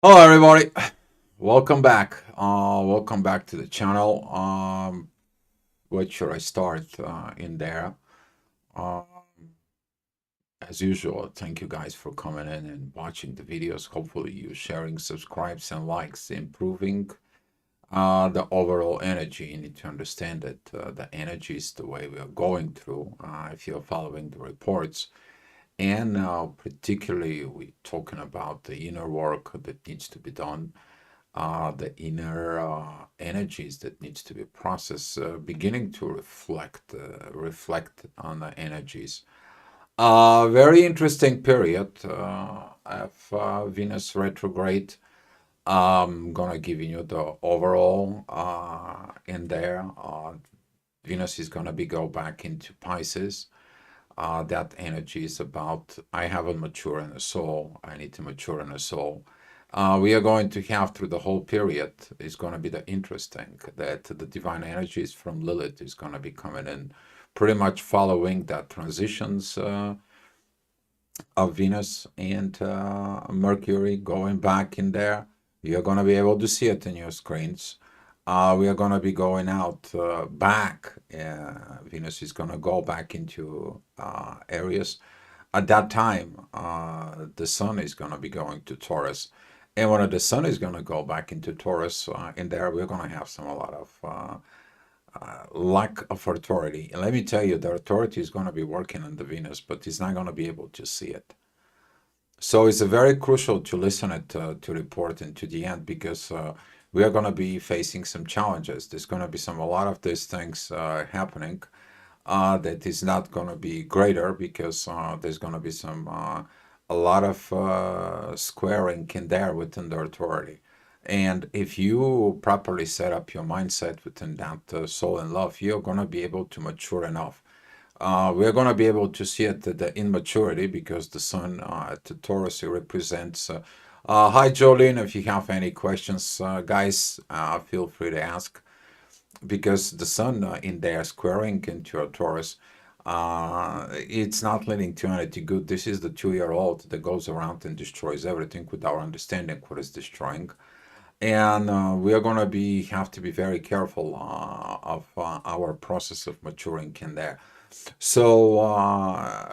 Hello, everybody. Welcome back. Welcome back to the channel. What should I start in there? Um, as usual, thank you guys for coming in and watching the videos. Hopefully, you sharing, subscribes, and likes, improving the overall energy. You need to understand that the energy is the way we are going through. If you're following the reports, and now particularly we're talking about the inner work that needs to be done, the inner energies that needs to be processed, beginning to reflect on the energies. Very interesting period of Venus retrograde. I'm gonna give you the overall in there. Venus is gonna be go back into Pisces. That energy is about I haven't matured in the soul. I need to mature in the soul. We are going to have through the whole period is going to be the interesting that the divine energies from Lilith is going to be coming in, pretty much following that transitions of Venus and Mercury going back in there. You're going to be able to see it in your screens. We are going to be going out back. Venus is going to go back into areas. At that time, the sun is going to be going to Taurus. And when the sun is going to go back into Taurus, in there, we're going to have a lot of lack of authority. And let me tell you, the authority is going to be working on the Venus, but he's not going to be able to see it. So it's a very crucial to listen it to report and to the end because we are going to be facing some challenges. There's going to be a lot of these things happening that is not going to be greater because there's going to be a lot of squaring in there within the authority. And if you properly set up your mindset within that soul and love, you're going to be able to mature enough. We're going to be able to see it the immaturity because the sun at the Taurus it represents. Hi, Jolene. If you have any questions, guys, feel free to ask because the sun in there squaring into a Taurus, it's not leading to anything good. This is the 2 year old that goes around and destroys everything without understanding what is destroying. And we are going to be have to be very careful of our process of maturing in there. So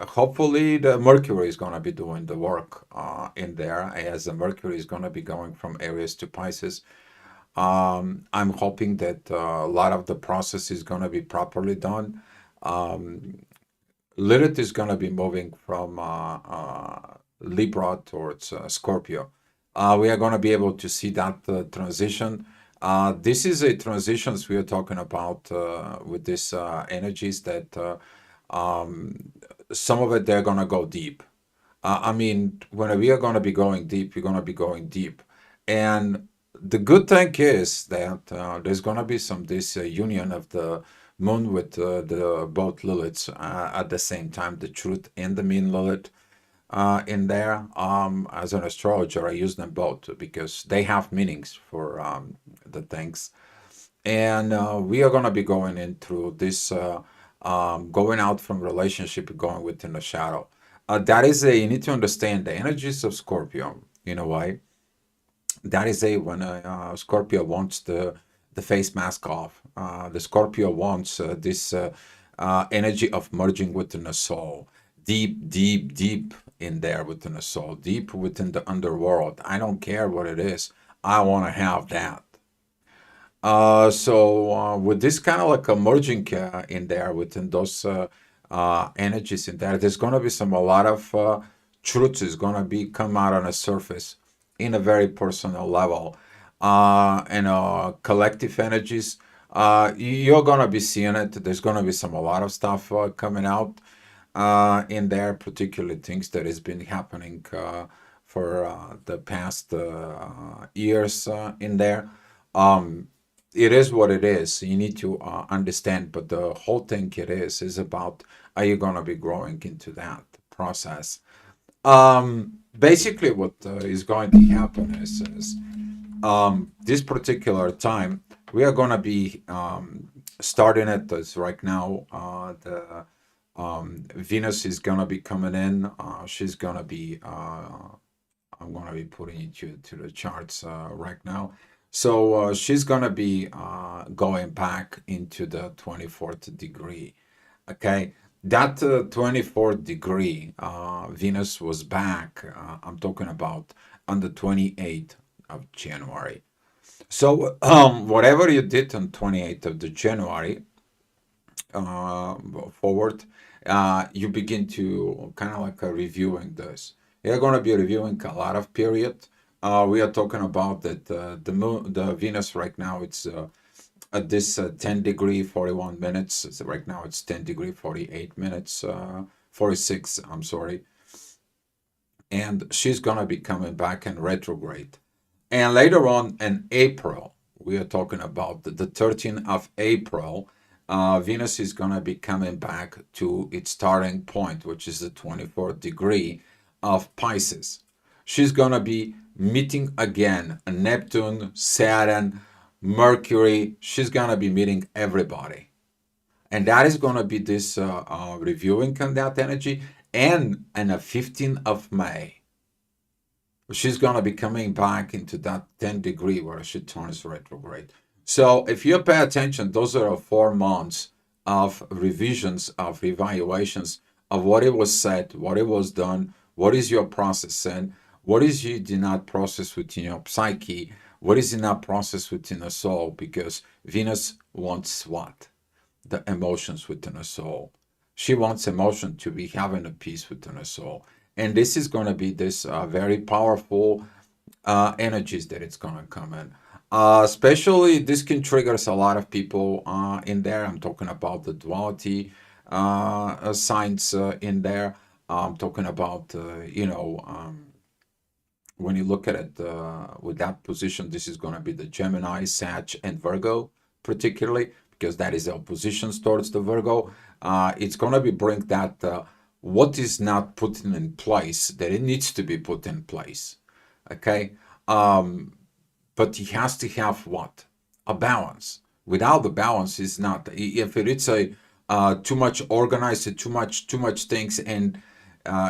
hopefully the Mercury is going to be doing the work in there as the Mercury is going to be going from Aries to Pisces. I'm hoping that a lot of the process is going to be properly done. Um, Lilith is going to be moving from Libra towards Scorpio. We are going to be able to see that transition. This is a transitions we are talking about with these energies that some of it they're going to go deep. I mean, when we are going to be going deep, we're going to be going deep. And the good thing is that there's going to be this union of the moon with the both Liliths at the same time, the truth and the mean Lilith in there. As an astrologer, I use them both because they have meanings for the things. And we are going to be going into this, going out from relationship, going within the shadow. That is you need to understand the energies of Scorpio. You know why? That is when Scorpio wants the face mask off. The Scorpio wants this energy of merging within the soul, deep, deep, deep in there within the soul, deep within the underworld. I don't care what it is. I want to have that. So with this kind of like a merging in there within those energies in there, there's going to be a lot of truths is going to be come out on the surface in a very personal level. And collective energies, you're going to be seeing it. There's going to be a lot of stuff coming out in there, particularly things that has been happening for the past years in there. Um, it is what it is. You need to understand, but the whole thing is about are you going to be growing into that process? Basically, what is going to happen is this particular time we are going to be starting it as right now. The Venus is going to be coming in. She's going to be I'm going to be putting it to the charts right now. So she's going to be going back into the 24th degree. Okay. That 24th degree, Venus was back. I'm talking about on the 28th of January. So whatever you did on 28th of the January, uh, forward, you begin to kind of like reviewing this. You're going to be reviewing a lot of period. We are talking about that the moon, the Venus right now, it's at this 10 degree 41 minutes. So right now it's 10 degree 48 minutes, 46, I'm sorry. And she's going to be coming back in retrograde. And later on in April, we are talking about the 13th of April, Venus is going to be coming back to its starting point, which is the 24th degree of Pisces. She's going to be meeting again Neptune, Saturn, Mercury. She's going to be meeting everybody. And that is going to be this reviewing on that energy. And on the 15th of May, she's going to be coming back into that 10 degree where she turns retrograde. So if you pay attention, those are 4 months of revisions, of evaluations of what it was said, what it was done, what is your process, and what is you did not process within your psyche, what is in that process within the soul, because Venus wants what? The emotions within her soul. She wants emotion to be having a peace within her soul. And this is going to be this very powerful energies that it's going to come in. Especially, this can trigger a lot of people in there. I'm talking about the duality signs in there. I'm talking about, when you look at it with that position, this is going to be the Gemini, Sag, and Virgo, particularly because that is our positions towards the Virgo. It's going to be bring that what is not put in place that it needs to be put in place. Okay, but he has to have what? A balance. Without the balance, is not. If it's a too much organized, too much things, and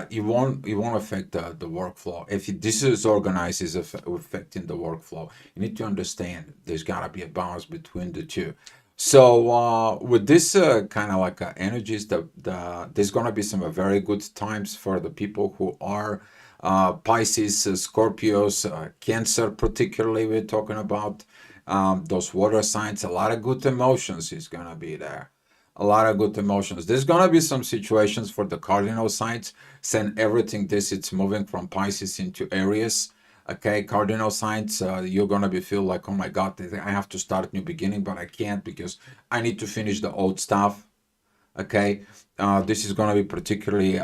it won't affect the workflow. If this is organized, is affecting the workflow. You need to understand there's got to be a balance between the two. So with this kind of like energies, there's gonna be some very good times for the people who are Pisces, Scorpios, Cancer, particularly. We're talking about those water signs. A lot of good emotions is gonna be there. A lot of good emotions. There's gonna be some situations for the cardinal signs. Send everything this. It's moving from Pisces into Aries. Okay, cardinal signs, you're gonna be feel like, oh my God, I have to start a new beginning, but I can't because I need to finish the old stuff. Okay, this is gonna be particularly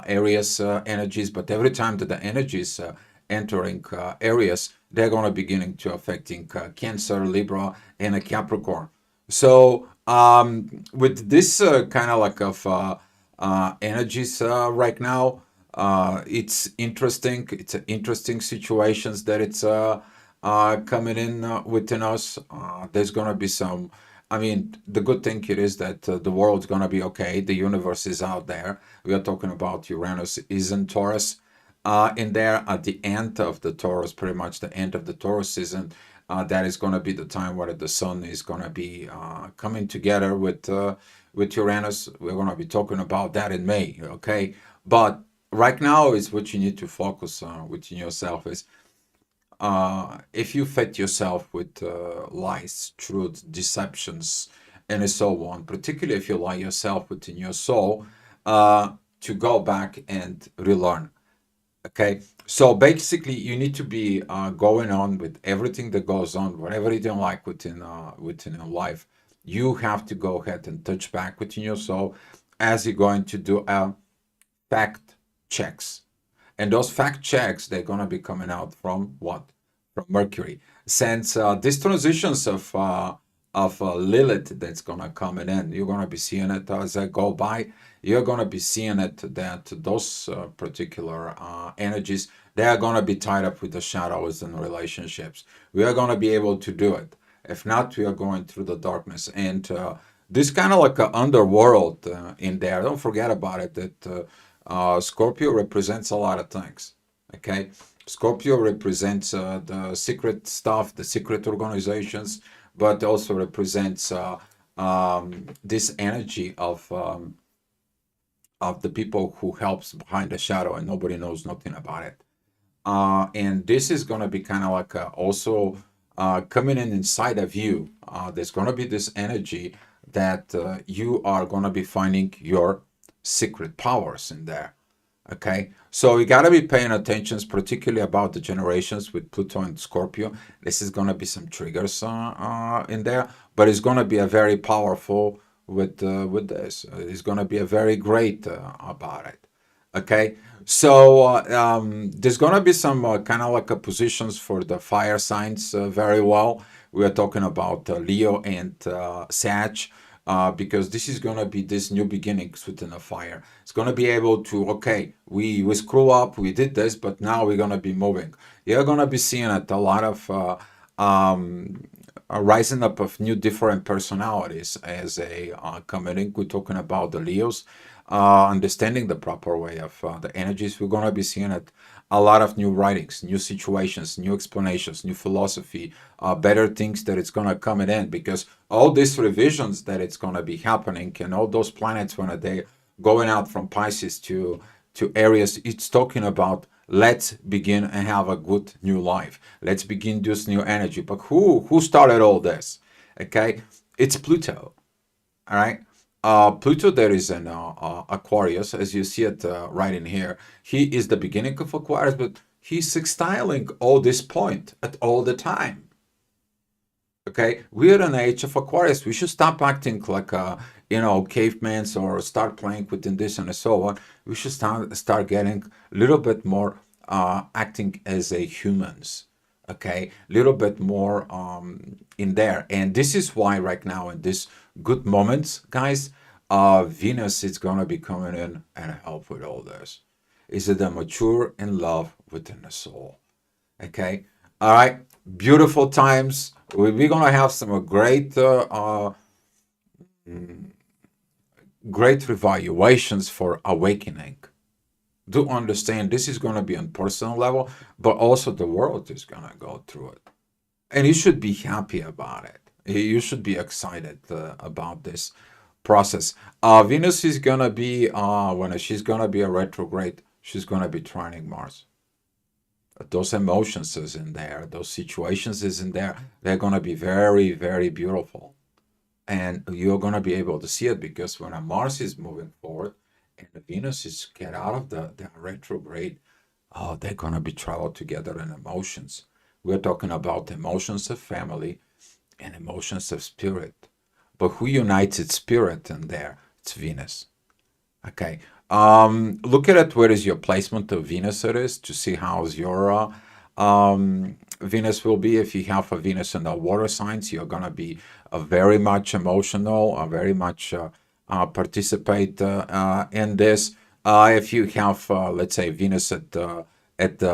Aries energies, but every time that the energies entering Aries, they're gonna beginning to affecting Cancer, Libra, and a Capricorn. So with this kind of like of energies right now. It's interesting. It's interesting situations that it's coming in within us. There's gonna be some. I mean, the good thing here is that the world's gonna be okay. The universe is out there. We are talking about Uranus is in Taurus. In there, at the end of the Taurus, pretty much the end of the Taurus season, that is going to be the time where the sun is going to be coming together with Uranus. We're going to be talking about that in May, okay? But right now is what you need to focus on within yourself is if you fit yourself with lies, truth, deceptions, and so on, particularly if you lie yourself within your soul, to go back and relearn. Okay, so basically, you need to be going on with everything that goes on, whatever you don't like within your life. You have to go ahead and touch back within your soul as you're going to do fact checks. And those fact checks, they're going to be coming out from what? From Mercury. Since these transitions of Lilith that's going to come in, you're going to be seeing it as I go by. You're going to be seeing it that those particular energies, they are going to be tied up with the shadows and relationships. We are going to be able to do it. If not, we are going through the darkness. And this kind of like an underworld in there. Don't forget about it that Scorpio represents a lot of things. Okay, Scorpio represents the secret stuff, the secret organizations, but also represents this energy of the people who helps behind the shadow and nobody knows nothing about it. And this is going to be kind of like also coming in inside of you. There's going to be this energy that you are going to be finding your secret powers in there. Okay, so you got to be paying attention, particularly about the generations with Pluto and Scorpio. This is going to be some triggers in there, but it's going to be a very powerful with this. It's going to be a very great about it. Okay, so there's going to be some kind of like positions for the fire signs very well. We are talking about Leo and Sag, because this is going to be this new beginnings within the fire. It's going to be able to, okay, we screw up, we did this, but now we're going to be moving. You're going to be seeing it, a lot of a rising up of new different personalities as a coming. We're talking about the Leos, understanding the proper way of the energies. We're going to be seeing it, a lot of new writings, new situations, new explanations, new philosophy, better things that it's going to come in, because all these revisions that it's going to be happening, and all those planets when they going out from Pisces to Aries, it's talking about let's begin and have a good new life. Let's begin this new energy. But who started all this? Okay, it's Pluto. All right. Pluto there is an Aquarius, as you see it right in here. He is the beginning of Aquarius, but he's sextiling all this point at all the time. Okay, we're in the age of Aquarius. We should stop acting like cavemans, or start playing within this and so on. We should start getting a little bit more acting as a humans. Okay, a little bit more in there, and this is why right now in this good moments, guys, Venus is gonna be coming in and help with all this. Is it the mature in love within the soul? Okay. All right. Beautiful times. We're gonna have some great revaluations for awakening. Do understand this is gonna be on personal level, but also the world is gonna go through it, and you should be happy about it. You should be excited about this process. Venus is gonna be when she's gonna be a retrograde. She's gonna be trining Mars. Those emotions is in there, those situations is in there. They're going to be very, very beautiful, and you're going to be able to see it, because when a Mars is moving forward and the Venus is get out of the retrograde, oh, they're going to be traveled together in emotions. We're talking about emotions of family and emotions of spirit, but who unites its spirit in there? It's Venus. Okay. Look at it. Where is your placement of Venus? It is to see how's your Venus will be. If you have a Venus in the water signs, you're gonna be very much emotional, very much participate in this. If you have, let's say, Venus at the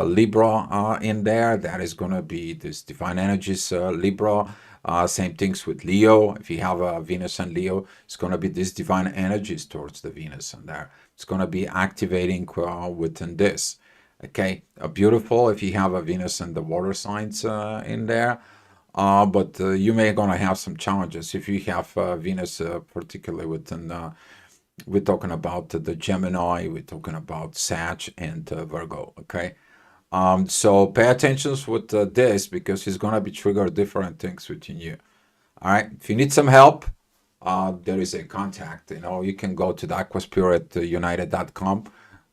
Libra in there, that is gonna be this divine energies Libra. Same things with Leo. If you have a Venus and Leo, it's going to be these divine energies towards the Venus and there. It's going to be activating within this. Okay, beautiful if you have a Venus and the water signs in there. But you may going to have some challenges if you have Venus, particularly within. We're talking about the Gemini. We're talking about Sag and Virgo. Okay. So pay attention with this, because it's gonna be trigger different things within you. All right. If you need some help, there is a contact. You can go to the aquaspiritunited.com.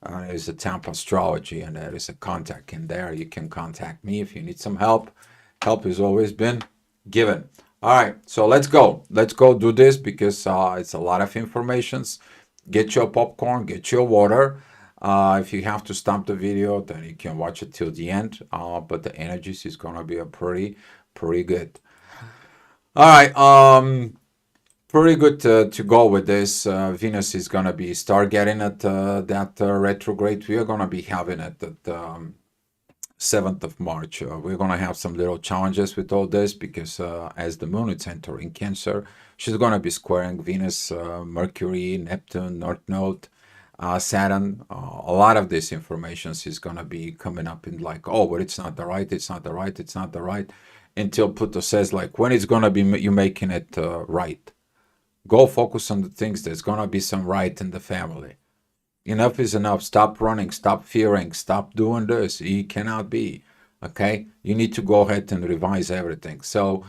There's a Tampa astrology, and there is a contact in there. You can contact me if you need some help. Help has always been given. All right. So let's go. Let's go do this, because it's a lot of informations. Get your popcorn. Get your water. If you have to stop the video, then you can watch it till the end. But the energies is gonna be a pretty good. All right, pretty good to go with this. Venus is gonna be start getting at that retrograde. We are gonna be having it at 7th of March. We're gonna have some little challenges with all this, because as the moon is entering Cancer, she's gonna be squaring Venus, Mercury, Neptune, North Node. Saturn, a lot of this information is going to be coming up in like, oh, but it's not the right, it's not the right, it's not the right, until Pluto says like, when it's going to be you making it right. Go focus on the things there's going to be some right in the family. Enough is enough. Stop running, stop fearing, stop doing this. It cannot be. Okay? You need to go ahead and revise everything. So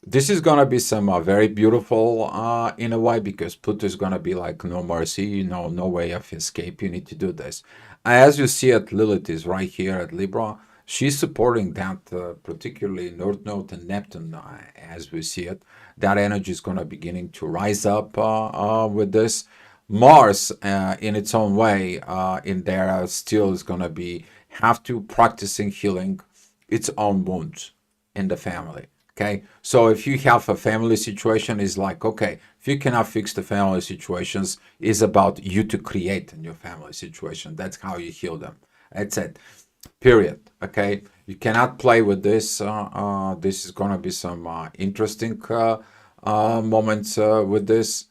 this is gonna be some very beautiful in a way, because Pluto is gonna be like no mercy, no way of escape. You need to do this. As you see at Lilith is right here at Libra. She's supporting that, particularly North Node and Neptune, as we see it. That energy is gonna beginning to rise up with this. Mars, in its own way, in there still is gonna be have to practicing healing its own wounds in the family. Okay, so if you have a family situation, is like, okay, if you cannot fix the family situations, is about you to create in your family situation. That's how you heal them. That's it. Period. Okay, you cannot play with this. This is gonna be some interesting moments with this.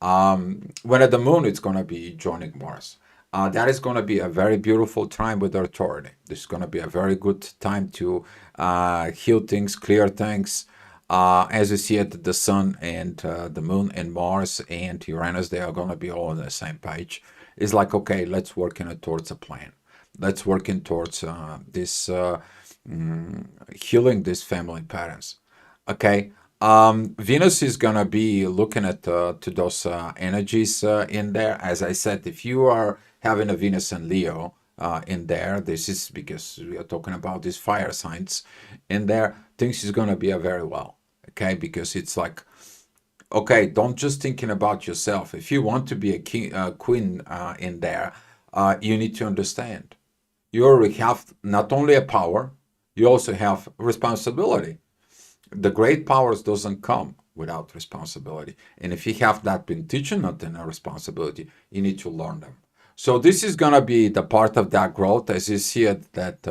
When at the moon, it's going to be joining Mars. That is going to be a very beautiful time with authority. This is going to be a very good time to heal things, clear things. As you see it, the Sun and the Moon and Mars and Uranus, they are going to be all on the same page. It's like, okay, let's work in it towards a plan. Let's work in towards this healing these family patterns. Okay. Venus is gonna be looking at to those energies in there. As I said, if you are having a Venus and Leo in there, this is because we are talking about these fire signs in there. Things is gonna be a very well, okay? Because it's like, okay, don't just thinking about yourself. If you want to be a king, queen in there, you need to understand. You already have not only a power, you also have responsibility. The great powers doesn't come without responsibility. And if you have not been teaching nothing a responsibility, you need to learn them. So this is gonna be the part of that growth, as you see it, that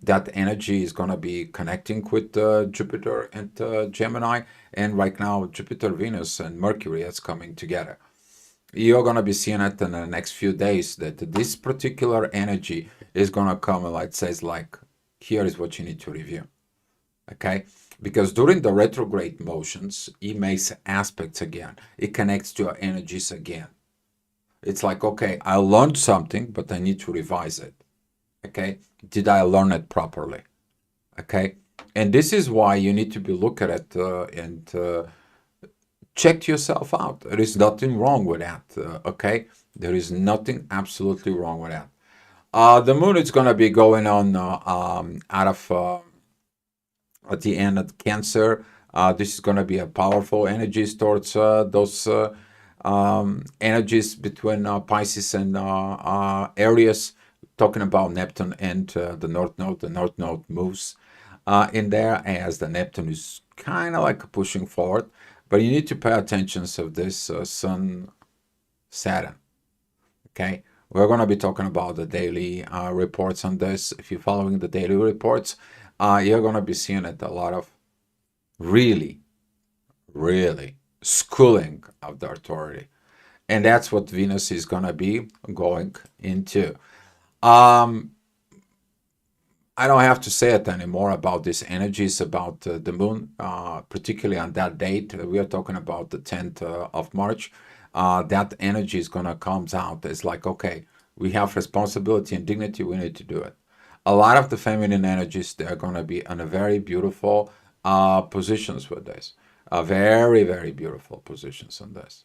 that energy is gonna be connecting with Jupiter and Gemini, and right now Jupiter, Venus, and Mercury is coming together. You're gonna be seeing it in the next few days that this particular energy is gonna come and like says like, here is what you need to review. Okay, because during the retrograde motions, it makes aspects again. It connects to our energies again. It's like, okay, I learned something, but I need to revise it. Okay, did I learn it properly? Okay, and this is why you need to be look at it and check yourself out. There is nothing wrong with that. Okay, there is nothing absolutely wrong with that. The moon is going to be going on out of at the end of Cancer. This is going to be a powerful energies towards those energies between Pisces and Aries, talking about Neptune and the North Node. The North Node moves in there as the Neptune is kind of like pushing forward. But you need to pay attention to this Sun Saturn. Okay, we're going to be talking about the daily reports on this. If you're following the daily reports, you're going to be seeing it a lot of really, really schooling of the authority. And that's what Venus is going to be going into. I don't have to say it anymore about these energies, about the moon, particularly on that date. We are talking about the 10th of March. That energy is going to come out. It's like, okay, we have responsibility and dignity. We need to do it. A lot of the feminine energies, they're going to be in a very beautiful positions with this. Very, very beautiful positions on this.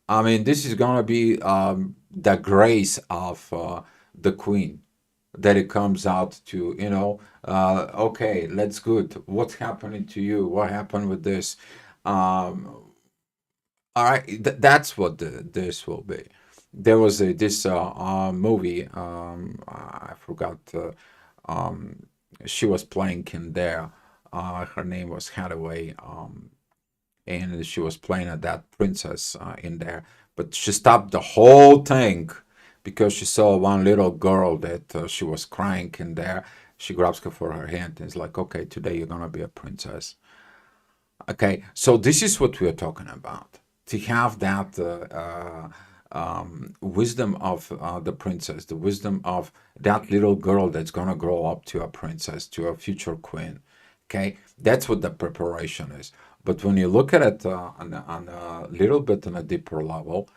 I mean, this is going to be the grace of the queen, that it comes out to, okay, that's good. What's happening to you? What happened with this? All right, that's what this will be. There was this movie, I forgot, she was playing in there. Her name was Hathaway, and she was playing that princess in there. But she stopped the whole thing because she saw one little girl that she was crying in there. She grabs her for her hand and is like, okay, today you're gonna be a princess. Okay, so this is what we are talking about. To have that wisdom of the princess, the wisdom of that little girl that's going to grow up to a princess, to a future queen. Okay, that's what the preparation is. But when you look at it on a little bit on a deeper level,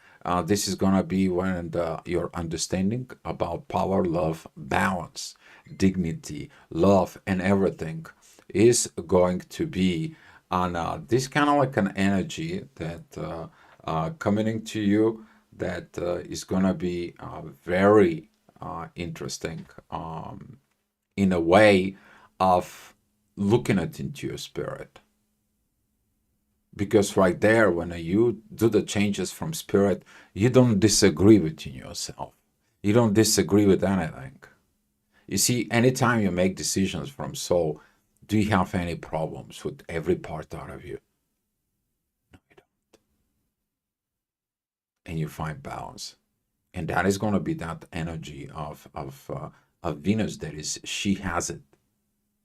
this is going to be when your understanding about power, love, balance, dignity, love, and everything is going to be on this kind of like an energy that coming into you that is going to be very interesting in a way of looking at into your spirit. Because right there, when you do the changes from spirit, you don't disagree within yourself. You don't disagree with anything. You see, anytime you make decisions from soul, do you have any problems with every part out of you? No, you don't. And you find balance. And that is going to be that energy of Venus. That is, she has it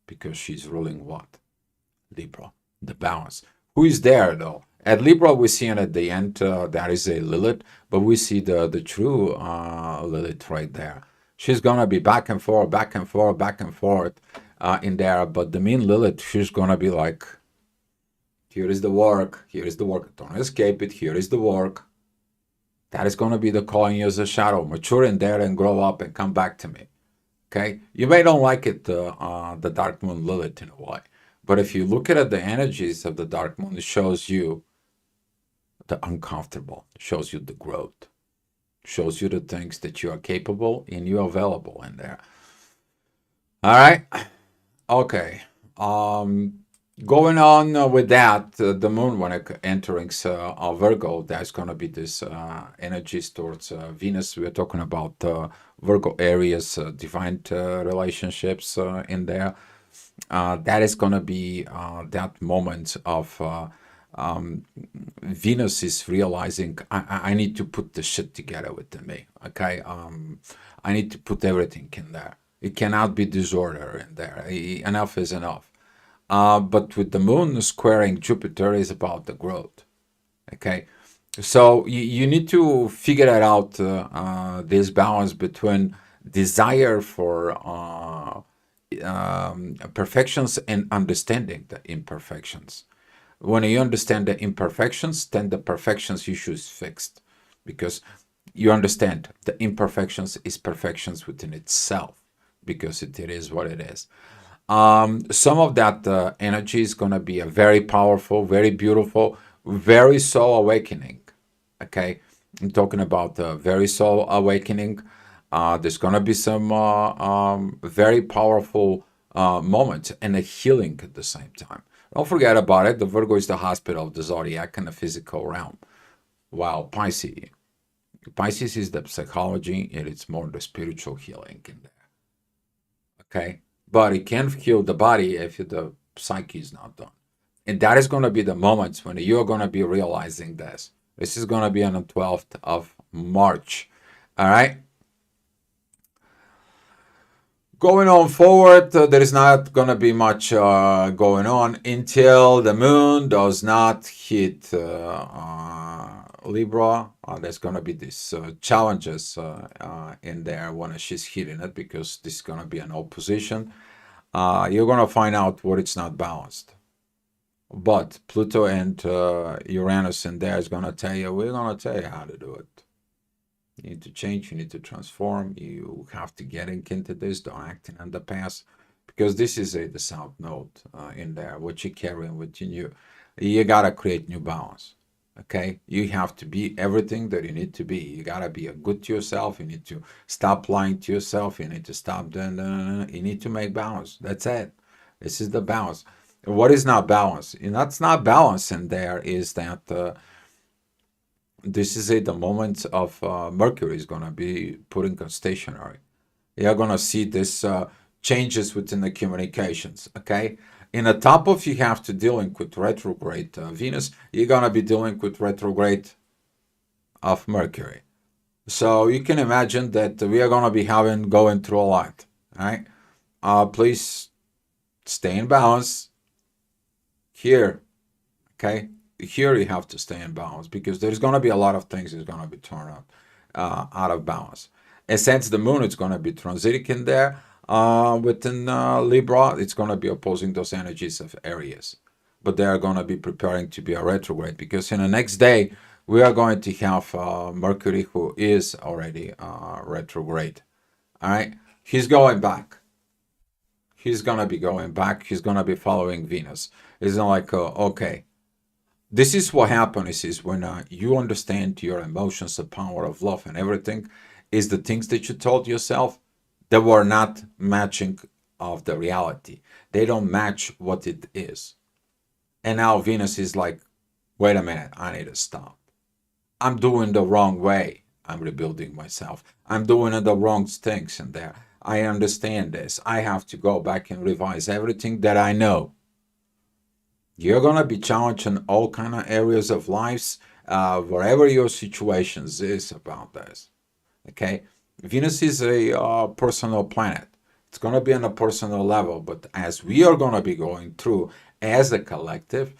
because she's ruling what? Libra, the balance. Who is there though? At Libra, we see at the end that is a Lilith, but we see the true Lilith right there. She's gonna be back and forth, back and forth, back and forth in there. But the mean Lilith, she's gonna be like, here is the work, here is the work. Don't escape it. Here is the work. That is gonna be the calling you as a shadow. Mature in there and grow up and come back to me. Okay, you may don't like it, the dark moon Lilith in a way. But if you look at the energies of the dark moon, it shows you the uncomfortable, it shows you the growth, it shows you the things that you are capable and you are available in there. All right. Okay. Going on with that, the moon when it entering Virgo, there's going to be this energies towards Venus. We're talking about Virgo areas, divine relationships in there. That is going to be that moment of Venus is realizing I need to put the shit together with me. Okay, I need to put everything in there. It cannot be disorder in there. Enough is enough. But with the moon squaring Jupiter is about the growth. Okay, so you need to figure it out. This balance between desire for perfections and understanding the imperfections. When you understand the imperfections, then the perfections issue is fixed, because you understand the imperfections is perfections within itself, because it is what it is. Some of that energy is going to be a very powerful, very beautiful, very soul awakening. Okay, I'm talking about the very soul awakening. There's going to be some very powerful moments and a healing at the same time. Don't forget about it. The Virgo is the hospital of the zodiac and the physical realm, while Pisces is the psychology, and it's more the spiritual healing in there. Okay, but it can't heal the body if the psyche is not done. And that is going to be the moments when you're going to be realizing this. This is going to be on the 12th of March. All right. Going on forward, there is not going to be much going on until the moon does not hit Libra. There's going to be these challenges in there when she's hitting it, because this is going to be an opposition. You're going to find out what it's not balanced. But Pluto and Uranus in there is going to tell you, we're going to tell you how to do it. You need to change, you need to transform, you have to get into this, don't act in the past, because this is the south node in there, what you're carrying within you. You got to create new balance. Okay, you have to be everything that you need to be. You got to be a good to yourself. You need to stop lying to yourself. You need to stop doing, you need to make balance. That's it. This is the balance. What is not balance? And that's not balance in there is that this is the moment of Mercury is going to be putting on stationary. You're going to see this changes within the communications, okay? In the top of you have to dealing with retrograde Venus, you're going to be dealing with retrograde of Mercury. So you can imagine that we are going to be going through a lot, all right? Please stay in balance here, okay? Here you have to stay in balance, because there's going to be a lot of things that's going to be torn out. out of balance. And since the moon is going to be transiting in there within Libra, it's going to be opposing those energies of Aries. But they are going to be preparing to be a retrograde, because in the next day, we are going to have Mercury, who is already retrograde. All right. He's going back. He's going to be going back. He's going to be following Venus. It's not like, okay, this is what happens is when you understand your emotions, the power of love and everything, is the things that you told yourself that were not matching of the reality. They don't match what it is. And now Venus is like, wait a minute, I need to stop. I'm doing the wrong way. I'm rebuilding myself. I'm doing the wrong things in there. I understand this. I have to go back and revise everything that I know. You're going to be challenged in all kind of areas of lives, wherever your situations is about this. Okay? Venus is a personal planet. It's going to be on a personal level, but as we are going to be going through as a collective,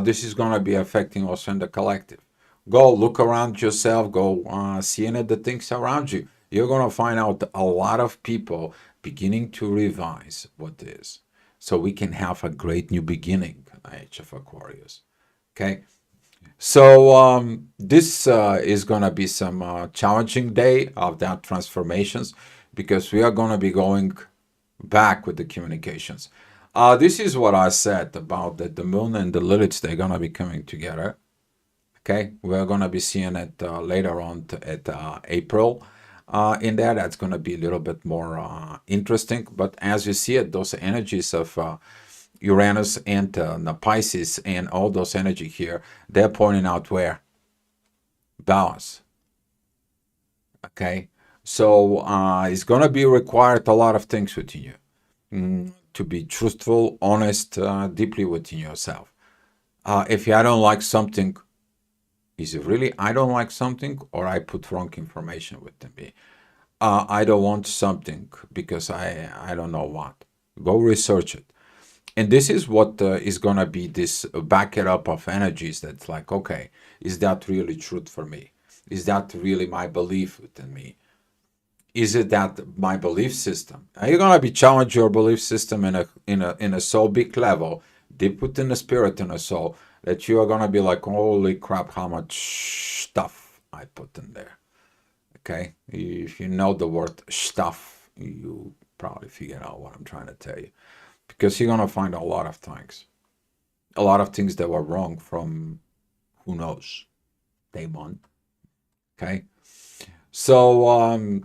this is going to be affecting us in the collective. Go look around yourself, go see any of the things around you. You're going to find out a lot of people beginning to revise what is. So we can have a great new beginning, Age of Aquarius. Okay? So this is going to be some challenging day of that transformations, because we are going to be going back with the communications. This is what I said about that the moon and the Lilith, they're going to be coming together. Okay, we're going to be seeing it later on at April. In there, that's going to be a little bit more interesting. But as you see it, those energies of Uranus and the Pisces and all those energy here, they're pointing out where? Balance. Okay, so it's going to be required a lot of things within you. To be truthful, honest, deeply within yourself. If I don't like something, is it really I don't like something, or I put wrong information within me? I don't want something because I don't know what. Go research it. And this is what is going to be this back it up of energies that's like, okay, is that really truth for me? Is that really my belief within me? Is it that my belief system? Are you going to be challenge your belief system in a so big level, deep within the spirit and the soul, that you are going to be like, holy crap, how much stuff I put in there. Okay? If you know the word stuff, you probably figure out what I'm trying to tell you. Because you're going to find a lot of things that were wrong from who knows, day one. Okay? So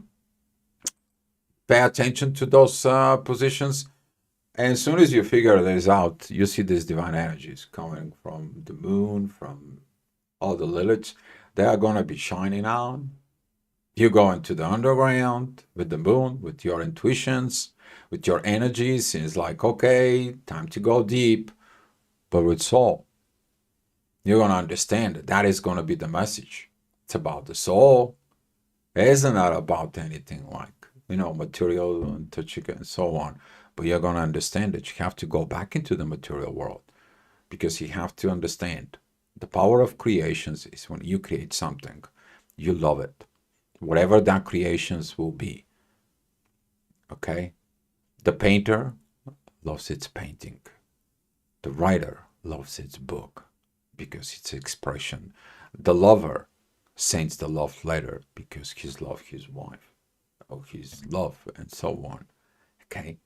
pay attention to those positions. And as soon as you figure this out, you see these divine energies coming from the moon, from all the Liliths. They are going to be shining out. You go into the underground with the moon, with your intuitions, with your energies. And it's like, okay, time to go deep. But with soul, you're going to understand that is going to be the message. It's about the soul. It isn't not about anything like, material and touching and so on. But you're going to understand that you have to go back into the material world, because you have to understand the power of creations is when you create something, you love it, whatever that creations will be. Okay? The painter loves its painting. The writer loves its book because it's expression. The lover sends the love letter because he loves his wife, or his love, and so on. Okay?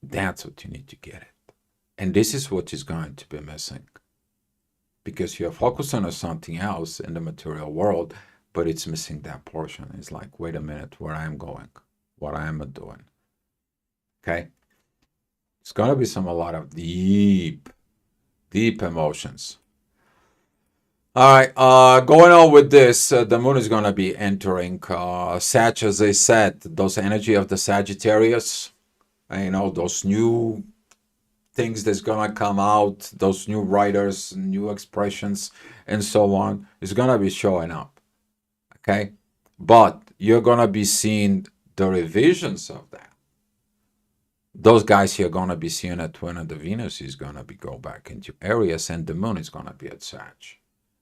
That's what you need to get it. And this is what is going to be missing. Because you're focusing on something else in the material world, but it's missing that portion. It's like, wait a minute, where I am going, what I am doing. Okay? It's going to be a lot of deep emotions. All right, going on with this, the moon is going to be entering Sag, as I said, those energy of the Sagittarius, those new things that's going to come out, those new writers, new expressions, and so on, is going to be showing up. Okay? But you're going to be seeing the revisions of that. Those guys here are going to be seeing it when the Venus is going to be go back into Aries and the moon is going to be at Sag.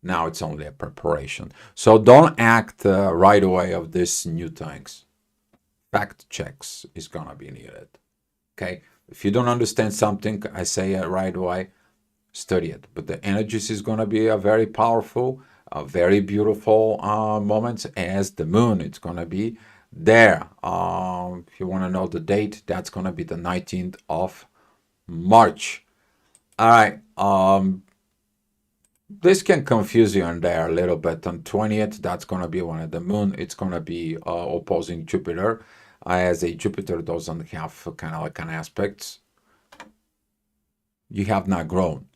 Now it's only a preparation. So don't act right away of these new things. Fact checks is gonna be needed. Okay, if you don't understand something, I say it right away, study it. But the energies is gonna be a very powerful, a very beautiful moments as the moon. It's gonna be there. If you want to know the date, that's gonna be the 19th of March. All right. This can confuse you in there a little bit. On 20th, that's going to be one of the moon. It's going to be opposing Jupiter. As a Jupiter doesn't have kind of like an aspects, you have not grown.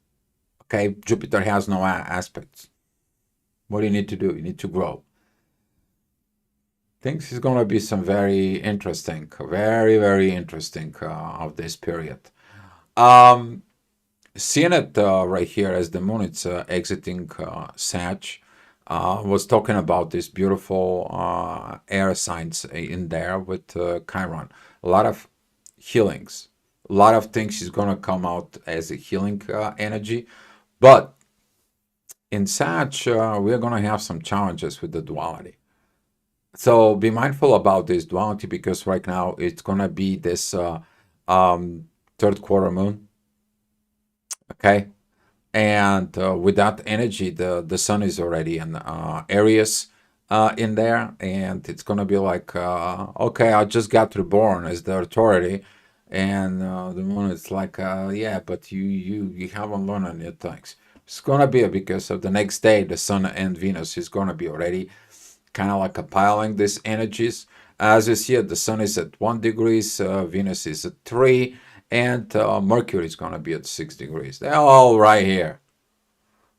Okay, Jupiter has no aspects. What do you need to do? You need to grow. Things is going to be some very interesting, very interesting of this period. Seeing it right here as the moon, it's exiting Sag. Was talking about this beautiful air signs in there with Chiron. A lot of healings, a lot of things is going to come out as a healing energy. But in Sag, we're going to have some challenges with the duality. So be mindful about this duality because right now it's going to be this third quarter moon. Okay. And with that energy, the sun is already in Aries in there, and it's gonna be like, okay, I just got reborn as the authority, and the moon is like, yeah, but you haven't learned any things. It's gonna be because of the next day, the sun and Venus is gonna be already kind of like compiling these energies. As you see it, the sun is at 1 degrees, Venus is at 3, and Mercury is going to be at 6 degrees. They're all right here.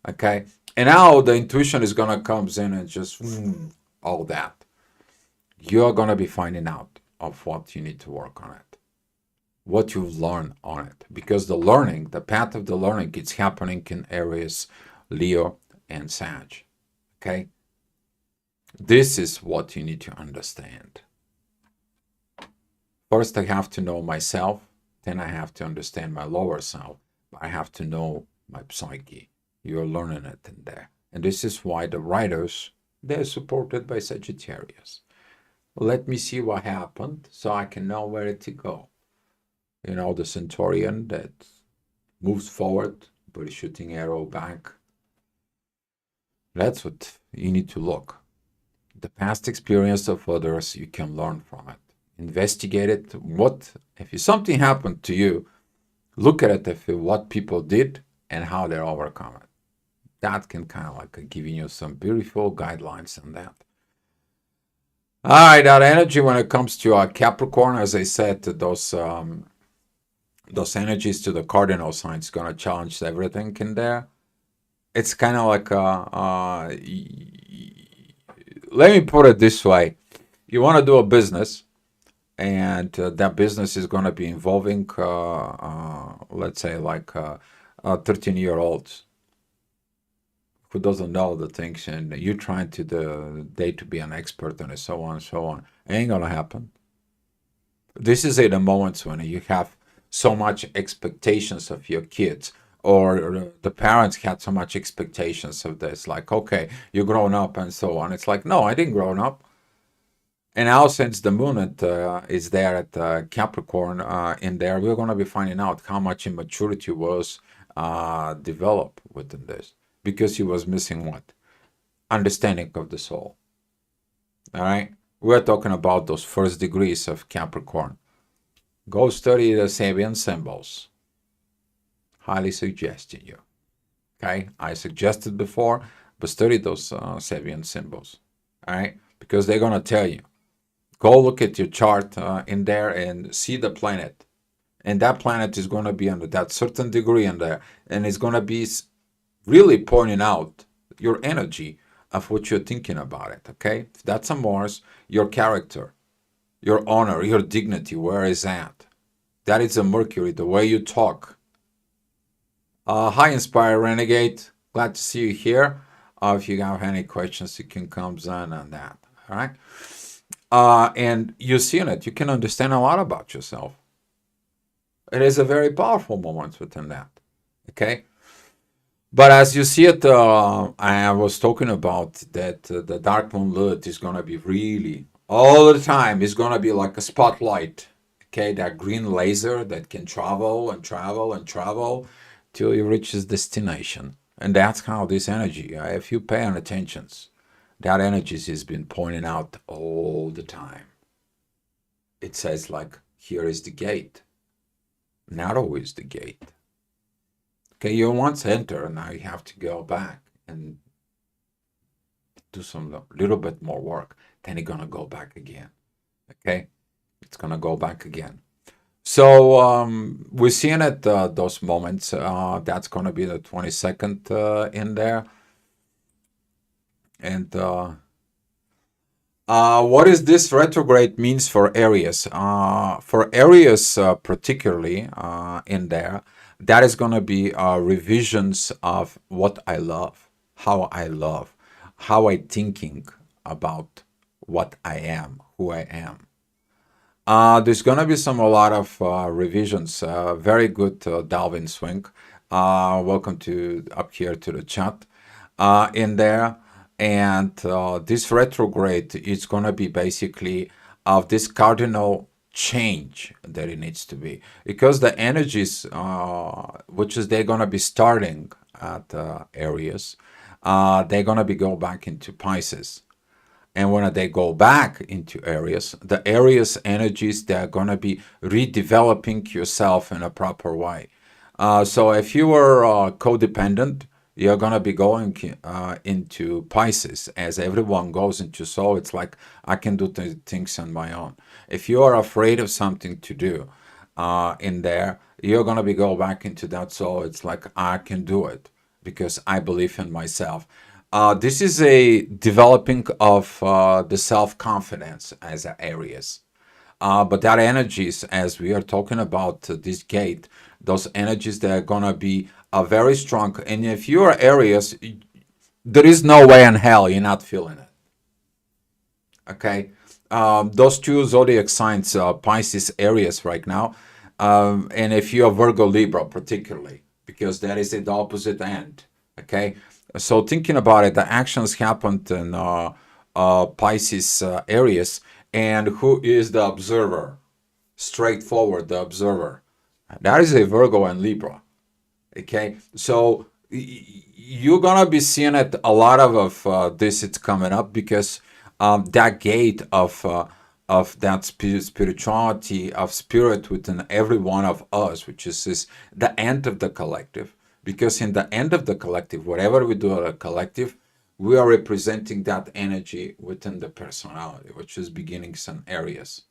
Okay. And now the intuition is going to come in and just all that. You're going to be finding out of what you need to work on it, what you've learned on it. Because the learning, the path of the learning, it's happening in Aries, Leo, and Sag. Okay. This is what you need to understand. First, I have to know myself. Then I have to understand my lower self. I have to know my psyche. You're learning it in there. And this is why the writers, they're supported by Sagittarius. Let me see what happened so I can know where to go. You know, the Centaurian that moves forward, but is shooting arrow back. That's what you need to look. The past experience of others, you can learn from it. Investigate it. What if something happened to you? Look at it if what people did and how they overcome it. That can kind of like giving you some beautiful guidelines on that. All right, that energy when it comes to Capricorn, as I said, those energies to the cardinal signs going to challenge everything in there. It's kind of like let me put it this way: you want to do a business. And that business is going to be involving, let's say, like 13-year-olds who doesn't know the things, and you're trying to to be an expert on it, so on and so on. It ain't going to happen. This is the moments when you have so much expectations of your kids, or the parents had so much expectations of this, like, okay, you're grown up and so on. It's like, no, I didn't grow up. And now, since the moon is there at Capricorn in there, we're going to be finding out how much immaturity was developed within this. Because he was missing what? Understanding of the soul. All right? We're talking about those first degrees of Capricorn. Go study the Sabian symbols. Highly suggesting you. Okay? I suggested before, but study those Sabian symbols. All right? Because they're going to tell you. Go look at your chart in there and see the planet. And that planet is going to be under that certain degree in there. And it's going to be really pointing out your energy of what you're thinking about it. Okay? If that's a Mars, your character, your honor, your dignity, where is that? That is a Mercury, the way you talk. Hi, Inspire Renegade. Glad to see you here. If you have any questions, you can come on that. All right? And you're seeing it. You can understand a lot about yourself. It is a very powerful moment within that. Okay? But as you see it, I was talking about that the dark moon lit is gonna be really all the time. It's gonna be like a spotlight, okay? That green laser that can travel and travel and travel till it reaches destination. And that's how this energy, if you pay attention, that energy has been pointing out all the time. It says like, here is the gate. Not always the gate. Okay, you once enter, now you have to go back and do some little bit more work. Then you're gonna go back again. Okay, it's gonna go back again. So we're seeing it those moments. That's gonna be the 22nd in there, and what is this retrograde means for Aries? For Aries, particularly in there, that is going to be revisions of what I love, how I thinking about what I am, who I am. There's going to be a lot of revisions. Very good, Dalvin Swing. Welcome to up here to the chat in there. And this retrograde is going to be basically of this cardinal change that it needs to be because the energies, which is they're going to be starting at Aries, they're going to be go back into Pisces. And when they go back into Aries, the Aries energies, they're going to be redeveloping yourself in a proper way. So if you are codependent, you're going to be going into Pisces as everyone goes into soul. It's like I can do things on my own. If you are afraid of something to do in there, you're going to be go back into that soul. It's like I can do it because I believe in myself. This is a developing of the self-confidence as areas. But that energies, as we are talking about this gate, those energies that are gonna be very strong. And if you are Aries, there is no way in hell you're not feeling it. Okay, those two zodiac signs, Pisces, Aries, right now, and if you are Virgo, Libra, particularly, because that is at the opposite end. Okay, so thinking about it, the actions happened in Pisces, Aries, and who is the observer? Straightforward, the observer. That is a Virgo and Libra. Okay, so you're gonna be seeing it a lot of this. It's coming up because that gate of that spirituality of spirit within every one of us, which is this, the end of the collective. Because in the end of the collective, whatever we do at a collective, we are representing that energy within the personality, which is beginnings and areas.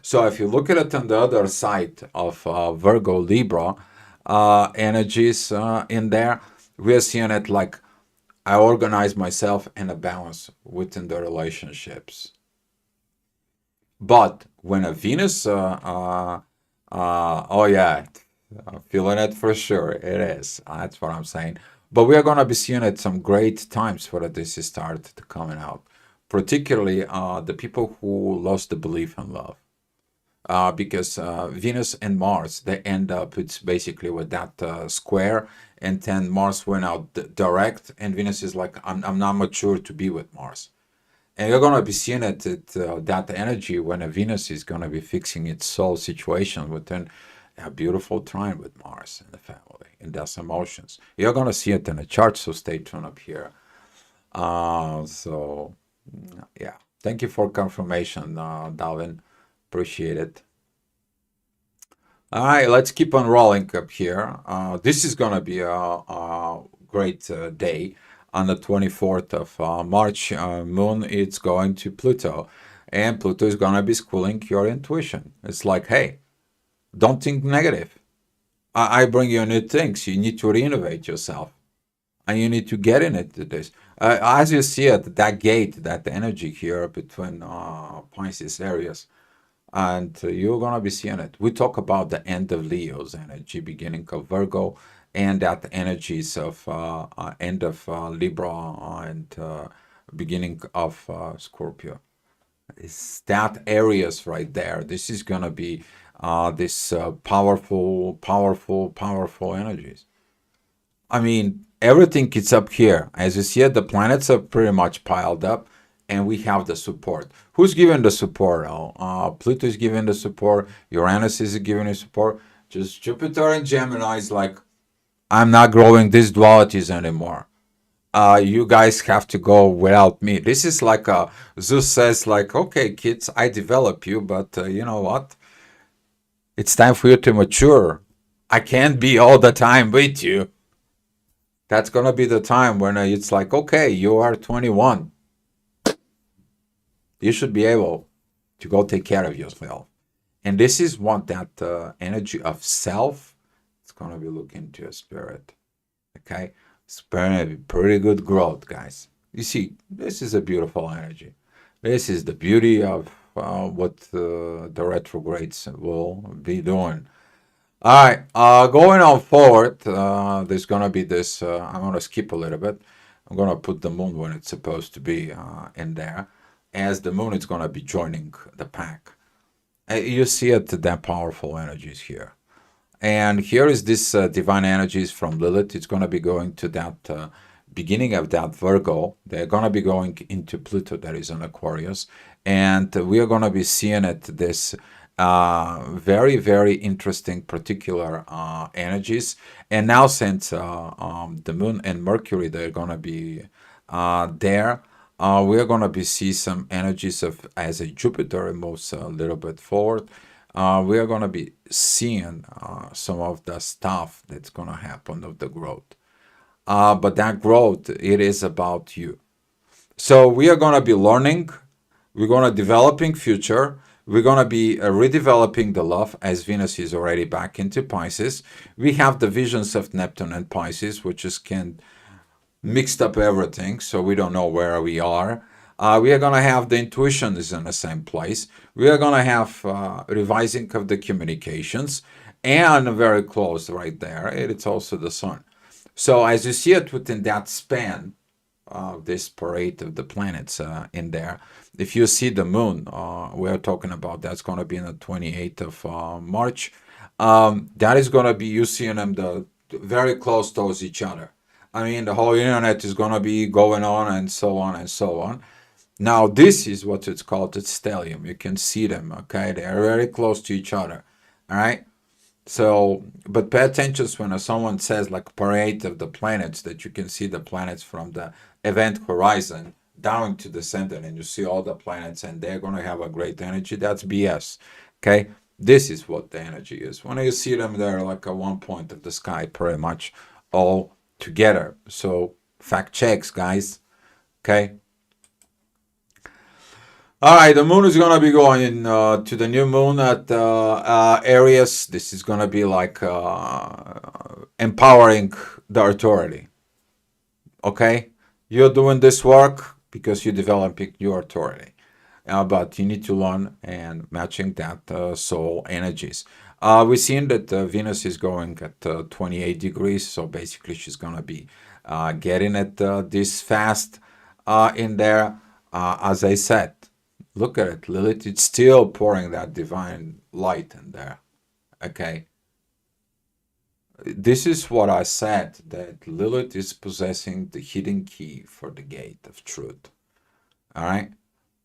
So if you look at it on the other side of Virgo Libra energies in there, we're seeing it like I organize myself in a balance within the relationships. But when a Venus, oh yeah, I'm feeling it for sure. It is. That's what I'm saying. But we are going to be seeing it some great times for this start coming out, particularly the people who lost the belief in love because Venus and Mars they end up it's basically with that square, and then Mars went out direct, and Venus is like I'm not mature to be with Mars, and you're gonna be seeing that energy when a Venus is gonna be fixing its soul situation within a beautiful trine with Mars in the family, and that's emotions. You're gonna see it in the chart, so stay tuned up here. So yeah, thank you for confirmation, Dalvin. Appreciate it. All right, let's keep on rolling up here. This is going to be a great day on the 24th of March. Moon it's going to Pluto, and Pluto is going to be schooling your intuition. It's like, hey, don't think negative. I bring you new things. You need to renovate yourself, and you need to get in it to this. As you see it, that gate, that energy here between Pisces areas and you're gonna be seeing it. We talk about the end of Leo's energy, beginning of Virgo, and that energies of end of Libra and beginning of Scorpio. It's that areas right there. This is gonna be this powerful, powerful, powerful energies. I mean, Everything is up here. As you see it, the planets are pretty much piled up, and we have the support. Who's giving the support? Pluto is giving the support. Uranus is giving the support. Just Jupiter and Gemini is like, I'm not growing these dualities anymore. You guys have to go without me. This is like Zeus says, like, okay, kids, I develop you, but you know what? It's time for you to mature. I can't be all the time with you. That's gonna be the time when it's like, okay, you are 21. You should be able to go take care of yourself. And this is what that energy of self. It's gonna be looking to your spirit. Okay, it's pretty good growth, guys. You see, this is a beautiful energy. This is the beauty of what the retrogrades will be doing. All right, going on forward, there's gonna be this. I'm gonna skip a little bit. I'm gonna put the moon when it's supposed to be in there, as the moon is gonna be joining the pack. You see it, that powerful energies here. And here is this divine energies from Lilith. It's going to be going to that beginning of that Virgo. They're going to be going into Pluto, that is on Aquarius. And we are going to be seeing it, this very, very interesting particular energies. And now since the Moon and Mercury, they're going to be there, we're going to be see some energies of, as a Jupiter moves a little bit forward, we are going to be seeing some of the stuff that's going to happen of the growth. But that growth, it is about you. So we are going to be learning. We're going to developing future. We're going to be redeveloping the love, as Venus is already back into Pisces. We have the visions of Neptune and Pisces, which is can mixed up everything, so we don't know where we are. We are going to have the intuition is in the same place. We are going to have revising of the communications, and very close right there, it's also the sun. So as you see it within that span of this parade of the planets in there, if you see the moon, we're talking about that's going to be on the 28th of March. That is going to be, you seeing them very close towards each other. I mean, the whole internet is going to be going on and so on and so on. Now, this is what it's called, the stellium. You can see them, okay? They're very close to each other, all right? So, but pay attention when someone says like parade of the planets, that you can see the planets from the event horizon down to the center, and you see all the planets, and they're going to have a great energy. That's BS, okay? This is what the energy is. When you see them, they're like at one point of the sky, pretty much all together. So fact checks, guys. Okay. All right, the moon is gonna be going to the new moon at Aries. This is gonna be like empowering the authority. Okay, you're doing this work because you're developing your authority. But you need to learn and matching that soul energies. We've seen that Venus is going at 28 degrees, so basically she's gonna be getting it this fast in there. As I said, look at it, Lilith. It's still pouring that divine light in there. Okay. This is what I said, that Lilith is possessing the hidden key for the gate of truth. All right.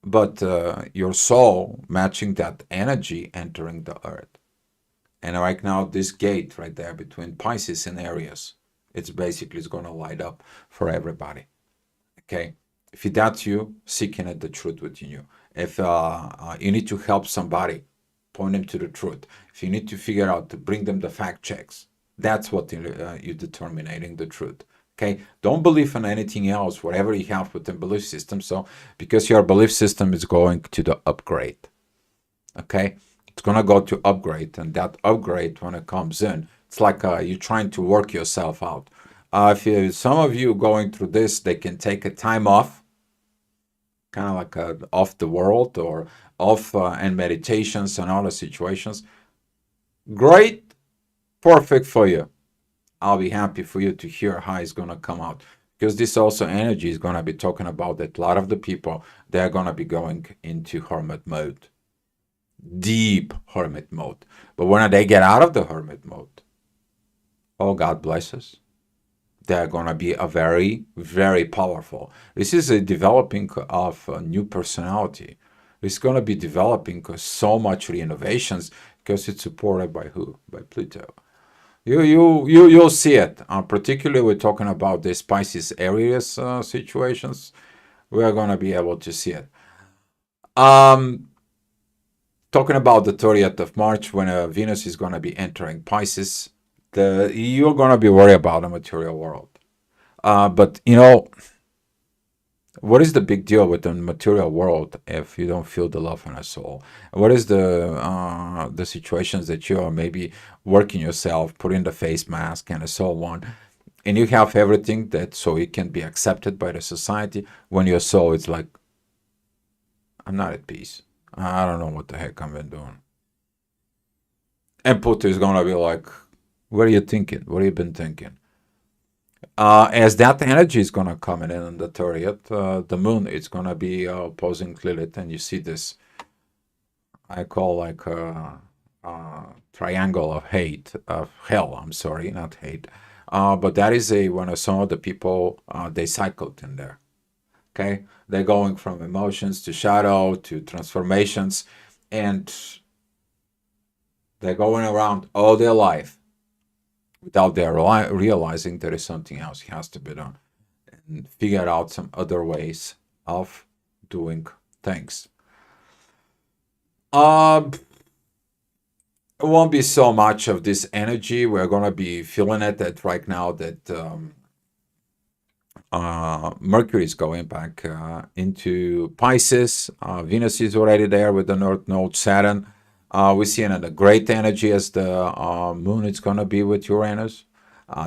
But your soul matching that energy entering the earth. And right now, this gate right there between Pisces and Aries, it's basically is going to light up for everybody. Okay. If that's you, seeking at the truth within you. If you need to help somebody, point them to the truth. If you need to figure out to bring them the fact checks, that's what you're determining the truth. Okay, don't believe in anything else, whatever you have within belief system. So, because your belief system is going to the upgrade, okay, it's gonna go to upgrade, and that upgrade when it comes in, it's like you're trying to work yourself out. If some of you going through this, they can take a time off, kind of like off the world or off and meditations and other situations. Great, perfect for you. I'll be happy for you to hear how it's going to come out, because this also energy is going to be talking about that a lot of the people, they're going to be going into hermit mode, deep hermit mode. But when they get out of the hermit mode, oh, God bless us. They're going to be a very, very powerful. This is a developing of a new personality. It's going to be developing so much renovations because it's supported by who? By Pluto. You'll see it. Particularly, we're talking about the Pisces Aries situations. We are going to be able to see it. Um, Talking about the 30th of March, when Venus is going to be entering Pisces, you're going to be worried about the material world. But you know, what is the big deal with the material world if you don't feel the love in a soul? What is the situations that you are maybe working yourself, putting the face mask and so on, and you have everything that so it can be accepted by the society when your soul is like, I'm not at peace. I don't know what the heck I'm been doing. And Putin is gonna be like, what are you thinking? What have you been thinking? As that energy is gonna come in on the 30th, the moon is gonna be opposing Lilith, and you see this. I call like a triangle of hate, of hell. I'm sorry, not hate, but that is a when some of the people they cycled in there. Okay, they're going from emotions to shadow to transformations, and they're going around all their life without their realizing there is something else has to be done and figure out some other ways of doing things. It won't be so much of this energy. We're gonna be feeling it that right now that Mercury is going back into Pisces. Venus is already there with the North Node, Saturn. We see another great energy as the moon is going to be with Uranus.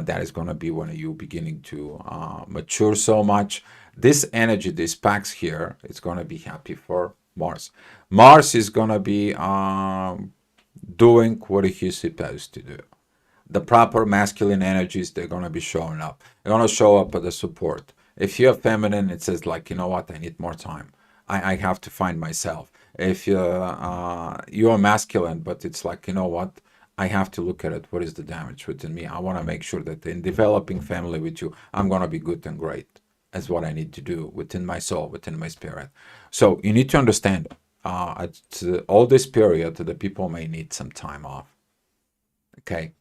That is going to be when you beginning to mature so much. This energy, this packs here, it's going to be happy for Mars. Mars is going to be doing what he's supposed to do. The proper masculine energies, they're going to be showing up. They're going to show up at the support. If you're feminine, it says like, you know what, I need more time. I have to find myself. If you're masculine, but it's like, you know what, I have to look at it. What is the damage within me? I want to make sure that in developing family with you, I'm going to be good and great. That's what I need to do within my soul, within my spirit. So you need to understand at all this period, the people may need some time off. Okay,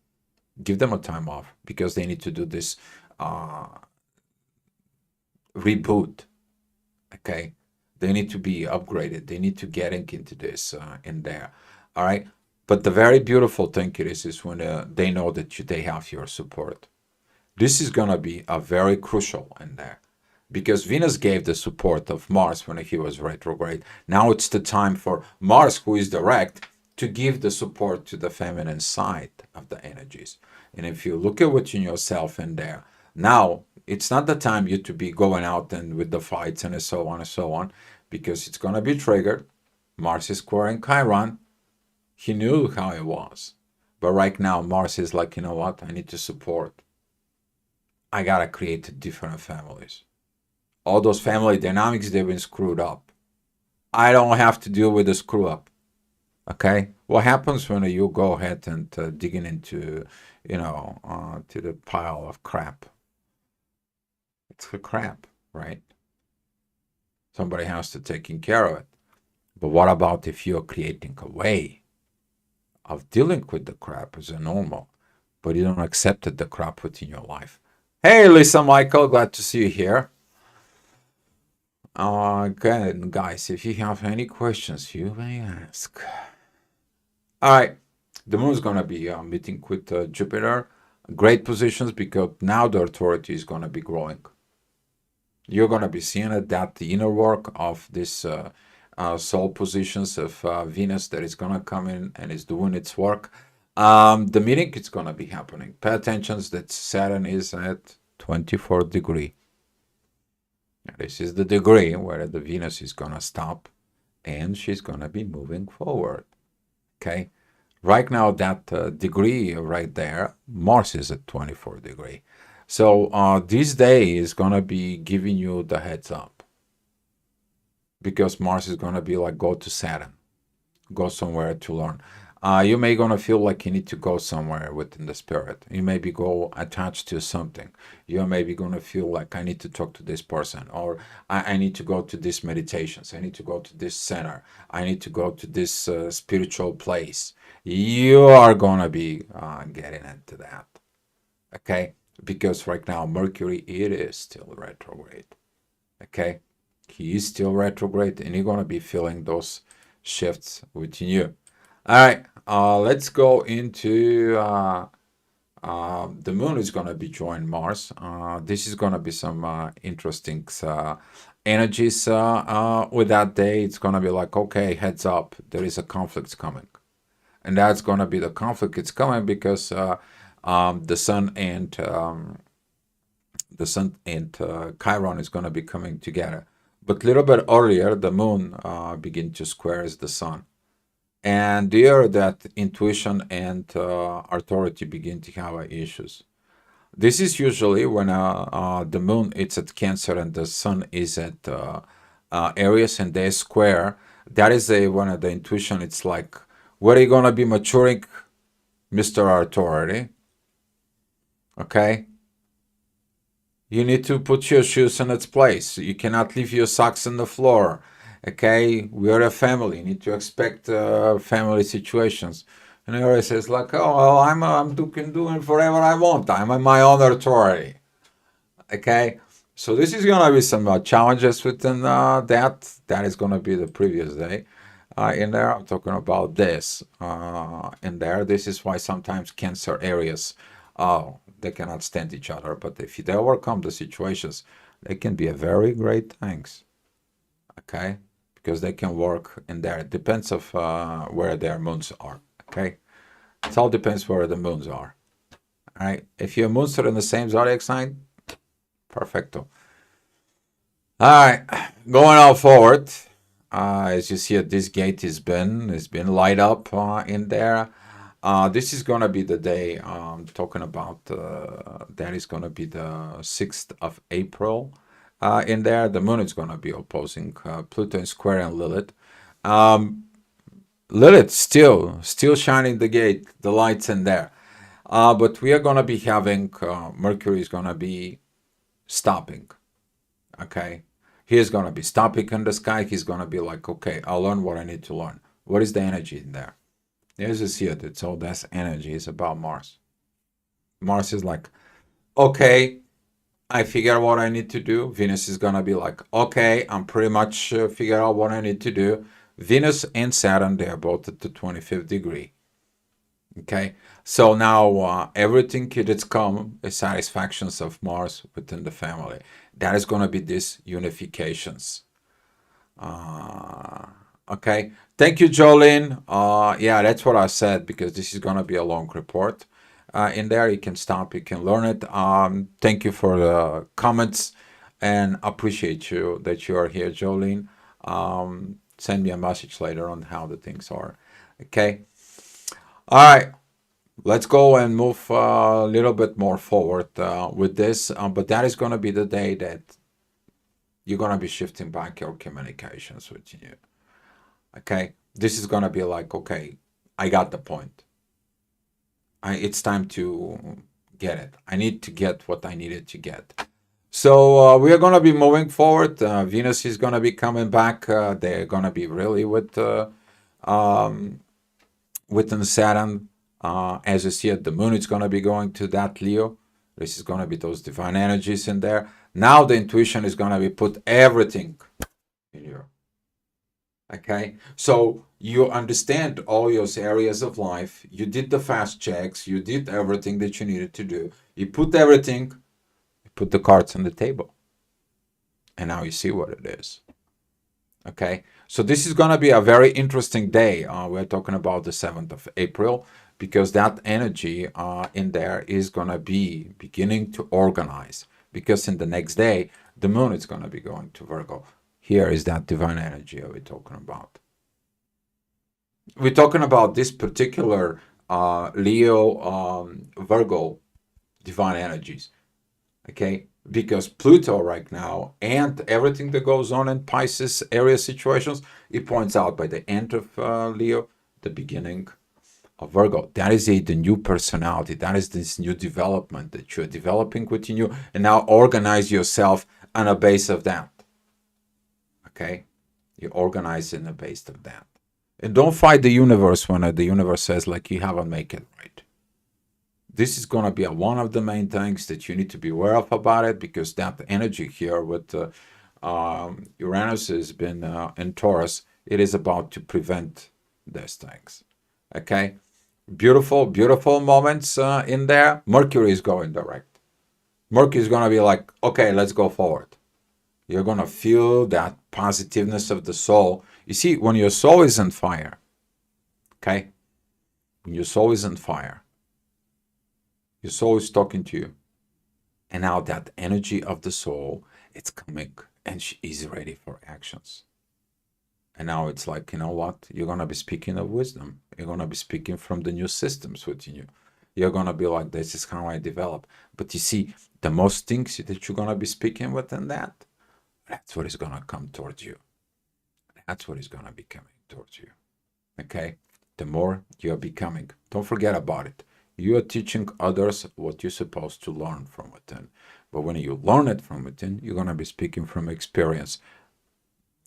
give them a time off because they need to do this reboot. Okay, they need to be upgraded. They need to get into this in there. All right, but the very beautiful thing is when they know that they have your support. This is gonna be a very crucial in there because Venus gave the support of Mars when he was retrograde. Now it's the time for Mars, who is direct, to give the support to the feminine side of the energies. And if you look at what's in yourself in there, now it's not the time you to be going out and with the fights and so on and so on, because it's going to be triggered. Mars is squaring Chiron. He knew how it was. But right now, Mars is like, you know what? I need to support. I got to create different families. All those family dynamics, they've been screwed up. I don't have to deal with the screw up. Okay, what happens when you go ahead and digging into, to the pile of crap? It's a crap, right? Somebody has to take care of it. But what about if you're creating a way of dealing with the crap as a normal, but you don't accept the crap within your life? Hey, Lisa Michael, glad to see you here. Again, guys, if you have any questions, you may ask. All right, the moon is going to be meeting with Jupiter. Great positions because now the authority is going to be growing. You're going to be seeing it, that the inner work of this soul positions of Venus that is going to come in and is doing its work. The meeting is going to be happening. Pay attention that Saturn is at 24 degree. This is the degree where the Venus is going to stop and she's going to be moving forward. Okay, right now that degree right there, Mars is at 24 degree. So this day is going to be giving you the heads up because Mars is going to be like, go to Saturn, go somewhere to learn. You may gonna feel like you need to go somewhere within the spirit. You may be go attached to something. You may be gonna feel like I need to talk to this person, or I need to go to this meditations. I need to go to this center. I need to go to this spiritual place. You are gonna be getting into that, okay? Because right now Mercury, it is still retrograde, okay? He is still retrograde, and you're gonna be feeling those shifts within you. All right, let's go into the moon is going to be joining Mars. This is going to be some interesting energies with that day. It's going to be like, okay, heads up, there is a conflict coming. And that's going to be the conflict. It's coming because the sun and Chiron is going to be coming together. But a little bit earlier, the moon begin to squares the sun. And there that intuition and authority begin to have issues. This is usually when the moon is at Cancer and the sun is at Aries and they square. That is one of the intuition. It's like, where are you going to be maturing, Mr. Authority? Okay? You need to put your shoes in its place. You cannot leave your socks on the floor. Okay, we are a family. You need to expect family situations. And he always says like, oh, well, I'm doing whatever I want. I'm on my own authority. Okay, so this is gonna be some challenges within that. That is gonna be the previous day. In there, I'm talking about this. In there, this is why sometimes Cancer areas, they cannot stand each other. But if they overcome the situations, they can be a very great things. Okay, because they can work in there. It depends of where their moons are. Okay, it all depends where the moons are. All right, if your moons are in the same zodiac sign, perfecto. All right, going on forward. As you see, this gate has been light up in there. This is gonna be the day talking about. That is gonna be the 6th of April. In there, the moon is gonna be opposing Pluto in square and Lilith. Lilith still shining the gate, the lights in there. But we are gonna be having Mercury is gonna be stopping. Okay, he is gonna be stopping in the sky. He's gonna be like, okay, I'll learn what I need to learn. What is the energy in there? There's a see it. So that's energy. It's about Mars. Mars is like, okay, I figure out what I need to do. Venus is gonna be like, okay, I'm pretty much figure out what I need to do. Venus and Saturn, they are both at the 25th degree. Okay, so now everything that's come is satisfactions of Mars within the family. That is gonna be this unifications. Okay, thank you, Jolene. Yeah, that's what I said because this is gonna be a long report. In there, you can stop, you can learn it. Thank you for the comments and appreciate you that you are here, Jolene. Send me a message later on how the things are. Okay. All right. Let's go and move a little bit more forward with this. But that is going to be the day that you're going to be shifting back your communications with you. Okay. This is going to be like, okay, I got the point. It's time to get it. I need to get what I needed to get. So we are going to be moving forward. Venus is going to be coming back. They're going to be really within Saturn. As you see it, the moon is going to be going to that Leo. This is going to be those divine energies in there. Now the intuition is going to be put everything in you. Okay, so you understand all your areas of life. You did the fast checks. You did everything that you needed to do. You put everything, you put the cards on the table. And now you see what it is. Okay, so this is going to be a very interesting day. We're talking about the 7th of April because that energy in there is going to be beginning to organize. Because in the next day, the moon is going to be going to Virgo. Here is that divine energy we're talking about. We're talking about this particular Leo Virgo divine energies. Okay, because Pluto right now and everything that goes on in Pisces area situations, it points out by the end of Leo, the beginning of Virgo. That is the new personality. That is this new development that you're developing within you, and now organize yourself on a base of that. Okay, you organize in the base of that, and don't fight the universe when the universe says like you haven't made it right. This is going to be one of the main things that you need to be aware of about it, because that energy here with Uranus has been in Taurus. It is about to prevent these things. Okay, beautiful, beautiful moments in there. Mercury is going direct. Mercury is going to be like, okay, let's go forward. You're going to feel that positiveness of the soul. You see, when your soul is on fire, okay, when your soul is on fire, your soul is talking to you. And now that energy of the soul, it's coming and she is ready for actions. And now it's like, you know what? You're going to be speaking of wisdom. You're going to be speaking from the new systems within you. You're going to be like, this is how I develop. But you see, the most things that you're going to be speaking within that, that's what is going to come towards you. That's what is going to be coming towards you. Okay? The more you're becoming. Don't forget about it. You are teaching others what you're supposed to learn from within. But when you learn it from within, you're going to be speaking from experience.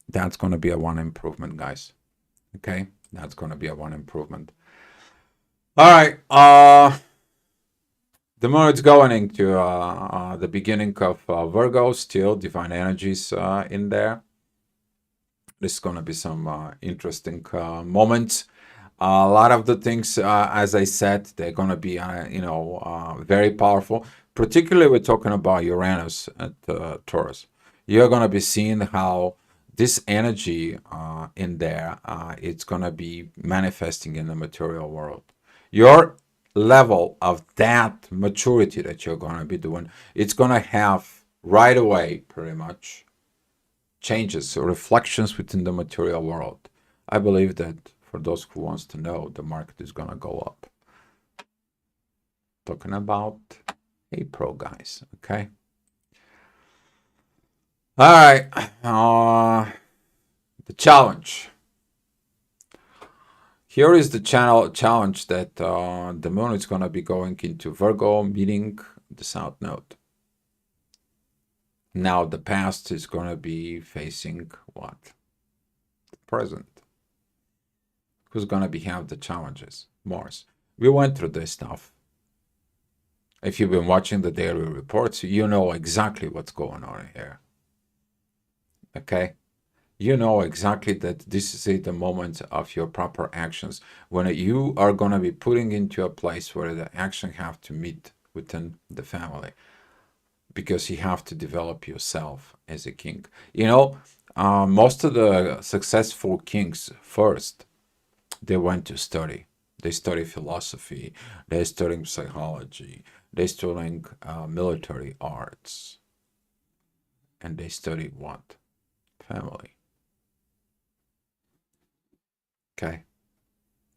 That's going to be a one improvement, guys. Okay? That's going to be a one improvement. All right. The moon is going into the beginning of Virgo, still divine energies in there. This is going to be some interesting moments. A lot of the things, as I said, they're going to be, very powerful. Particularly, we're talking about Uranus at Taurus. You're going to be seeing how this energy in there, it's going to be manifesting in the material world. Your level of that maturity that you're going to be doing, it's going to have right away, pretty much, changes or reflections within the material world. I believe that for those who wants to know, the market is going to go up. Talking about April, guys. Okay. All right. The challenge. Here is the challenge that the moon is going to be going into Virgo, meeting the South Node. Now the past is going to be facing what? The present. Who's going to be have the challenges? Mars. We went through this stuff. If you've been watching the daily reports, you know exactly what's going on here. Okay? You know exactly that this is the moment of your proper actions, when you are going to be putting into a place where the action have to meet within the family, because you have to develop yourself as a king. Most of the successful kings first, they went to study. They study philosophy. They're studying psychology. They're studying military arts. And they study what? Family. Okay.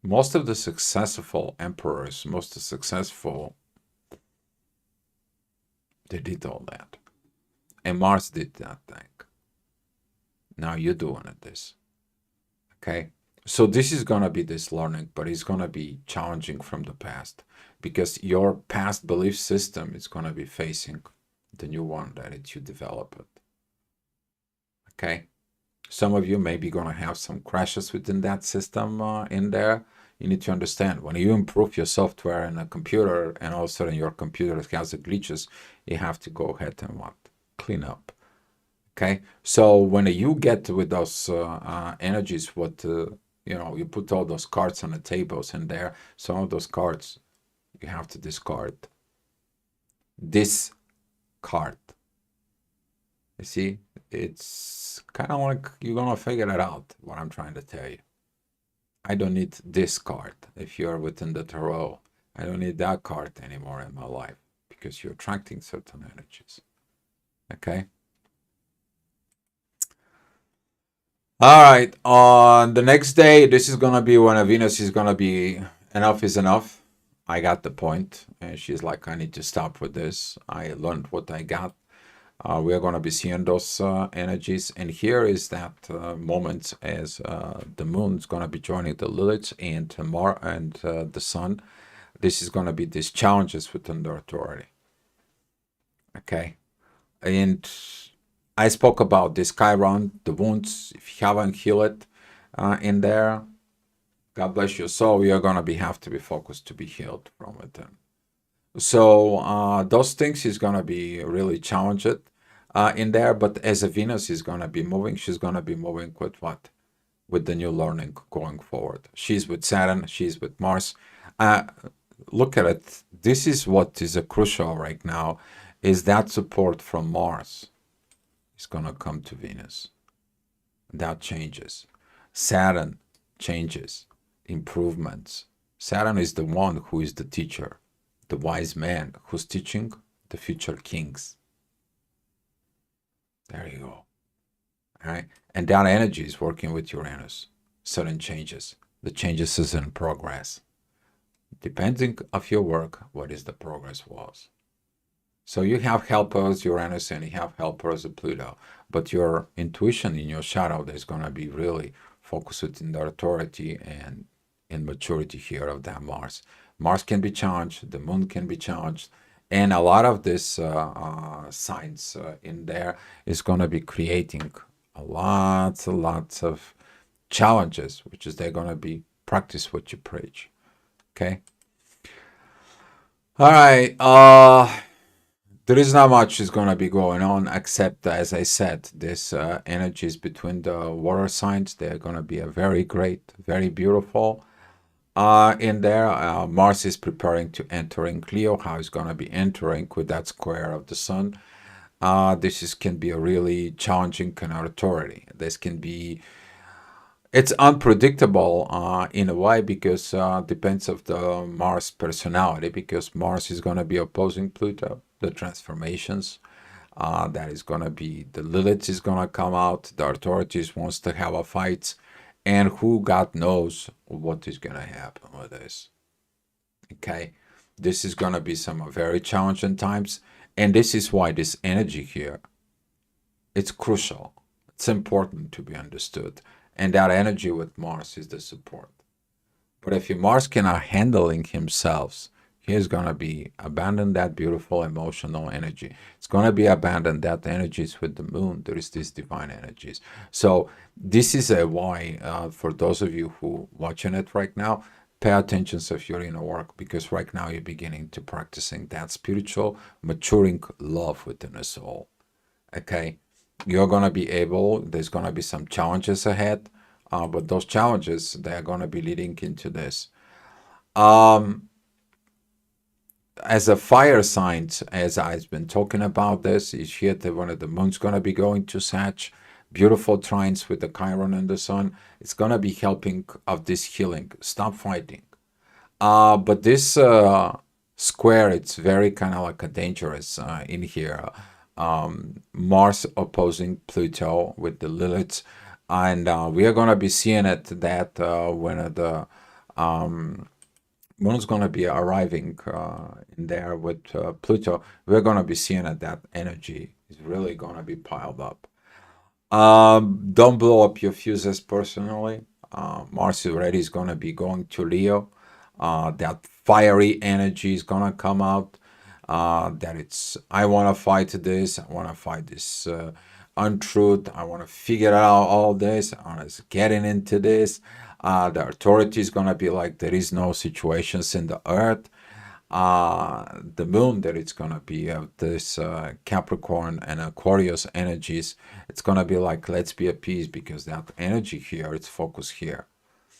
Most of the successful emperors, most of the successful, they did all that. And Mars did that thing. Now you're doing it this. Okay. So this is going to be this learning, but it's going to be challenging from the past, because your past belief system is going to be facing the new one that you develop it. Okay. Some of you may be going to have some crashes within that system in there. You need to understand, when you improve your software in a computer and all of a sudden your computer has the glitches, you have to go ahead and what? Clean up. Okay. So when you get with those energies, what you put all those cards on the tables in there. Some of those cards you have to discard. This card. You see, it's kind of like you're gonna figure it out. What I'm trying to tell you. I don't need this card if you're within the tarot. I don't need that card anymore in my life, because you're attracting certain energies. Okay. All right, on the next day, this is going to be when Venus is going to be enough is enough. I got the point. And she's like, I need to stop with this. I learned what I got. We are going to be seeing those energies. And here is that moment as the moon is going to be joining the Lilith and Mars and the sun. This is going to be these challenges within the authority. Okay. And I spoke about this Chiron, the wounds. If you haven't healed it in there, God bless your soul. You're going to have to be focused to be healed from within. So those things is going to be really challenged in there. But as a Venus is going to be moving, she's going to be moving with what? With the new learning going forward. She's with Saturn. She's with Mars. Uh, Look at it. This is what is crucial right now, is that support from Mars is going to come to Venus. That changes. Saturn changes. Improvements. Saturn is the one who is the teacher, the wise man who's teaching the future kings. There you go. All right. And that energy is working with Uranus. Sudden changes. The changes is in progress. Depending of your work, what is the progress was. So you have helpers Uranus and you have helpers Pluto, but your intuition in your shadow is going to be really focused in the authority and in maturity here of that Mars. Mars can be challenged, the moon can be challenged, and a lot of this signs in there is going to be creating lots of challenges, which is they're going to be practice what you preach. Okay. All right. There is not much is going to be going on except, as I said, this energies between the water signs. They're going to be a very great, very beautiful. In there, Mars is preparing to entering Leo. How is going to be entering with that square of the sun. This can be a really challenging kind of authority. This can be, it's unpredictable in a way because depends of the Mars personality, because Mars is going to be opposing Pluto, the transformations. That is going to be, the Lilith is going to come out, the authorities wants to have a fight, and who God knows what is going to happen with this. Okay, this is going to be some very challenging times, and this is why this energy here, it's crucial. It's important to be understood. And that energy with Mars is the support. But if Mars cannot handling himself, he is going to be abandon that beautiful emotional energy. It's going to be abandon that energies with the moon. There is these divine energies. So this is a why for those of you who watching it right now, pay attention if you're in a work, because right now you're beginning to practicing that spiritual maturing love within the soul. Okay, you're going to be able, there's going to be some challenges ahead, but those challenges, they're going to be leading into this. As a fire sign, as I've been talking about this, is here that one of the moon's going to be going to Sag, beautiful trines with the Chiron and the sun. It's going to be helping of this healing. Stop fighting. But this square, it's very kind of like a dangerous in here. Mars opposing Pluto with the Lilith, and we are going to be seeing it that when the moon's going to be arriving in there with Pluto, we're going to be seeing that energy is really going to be piled up. Don't blow up your fuses personally. Mars already is going to be going to Leo. That fiery energy is going to come out. That it's, I want to fight this. I want to fight this untruth. I want to figure out all this. I want to get into this. The authority is going to be like, there is no situations in the earth. The moon, that it's going to be this Capricorn and Aquarius energies. It's going to be like, let's be at peace, because that energy here, it's focused here.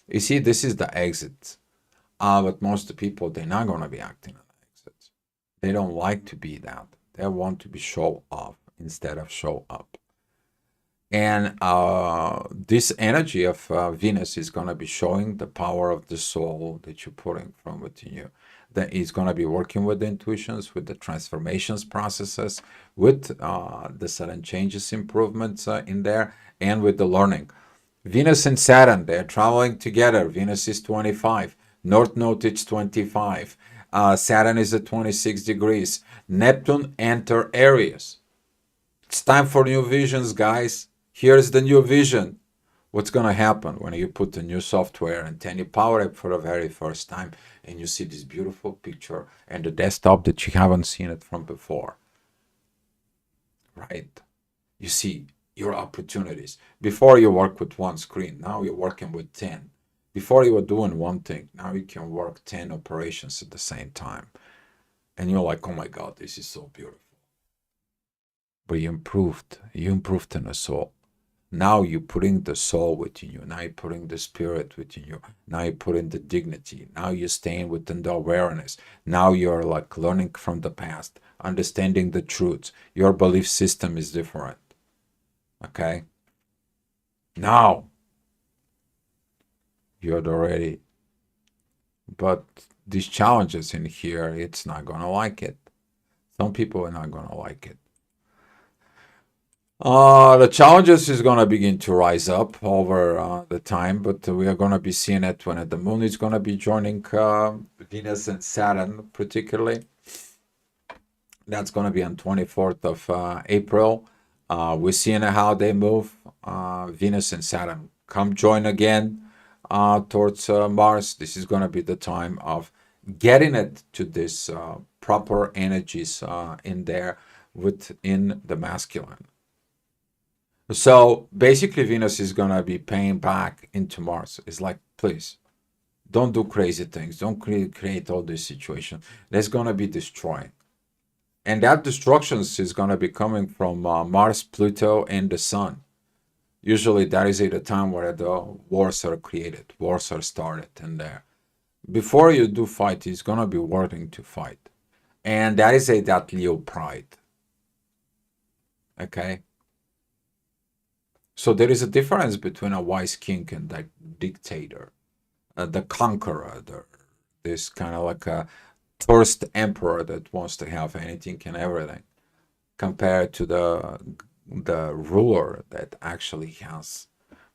You see, this is the exit. But most people, they're not going to be acting on the exit. They don't like to be that. They want to be show off instead of show up. And this energy of Venus is going to be showing the power of the soul that you're putting from within you. That is going to be working with the intuitions, with the transformations processes, with the sudden changes, improvements in there, and with the learning. Venus and Saturn, they're traveling together. Venus is 25. North Node is 25. Saturn is at 26 degrees. Neptune enter Aries. It's time for new visions, guys. Here's the new vision. What's going to happen when you put the new software and then you power it for the very first time and you see this beautiful picture and the desktop that you haven't seen it from before, right? You see your opportunities. Before you work with one screen, now you're working with 10. Before you were doing one thing, now you can work 10 operations at the same time. And you're like, oh my God, this is so beautiful. But you improved in the soul. Now you're putting the soul within you. Now you're putting the spirit within you. Now you're putting the dignity. Now you're staying within the awareness. Now you're like learning from the past, understanding the truths. Your belief system is different. Okay? Now you're already. But these challenges in here, it's not going to like it. Some people are not going to like it. The challenges is going to begin to rise up over the time, but we are going to be seeing it when the moon is going to be joining Venus and Saturn, particularly. That's going to be on 24th of April. We're seeing how they move. Venus and Saturn come join again towards Mars. This is going to be the time of getting it to this proper energies in there within the masculine. So basically, Venus is going to be paying back into Mars. It's like, please, don't do crazy things. Don't create all this situation. There's going to be destroying. And that destruction is going to be coming from Mars, Pluto, and the Sun. Usually that is at a time where the wars are created, wars are started in there. Before you do fight, it's going to be working to fight. And that is that Leo pride. Okay? So there is a difference between a wise king and the dictator, the conqueror, this kind of like a first emperor that wants to have anything and everything, compared to the ruler that actually has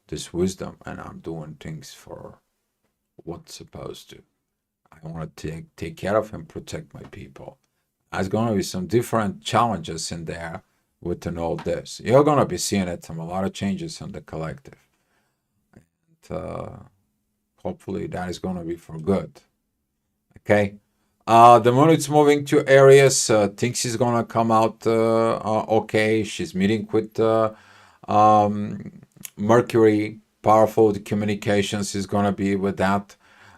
this wisdom and I'm doing things for what's supposed to. I want to take care of and protect my people. There's going to be some different challenges in there within all this. You're going to be seeing it from a lot of changes in the collective. And hopefully that is going to be for good. Okay. The moon is moving to Aries. Thinks she's going to come out okay. She's meeting with Mercury. Powerful the communications is going to be with that.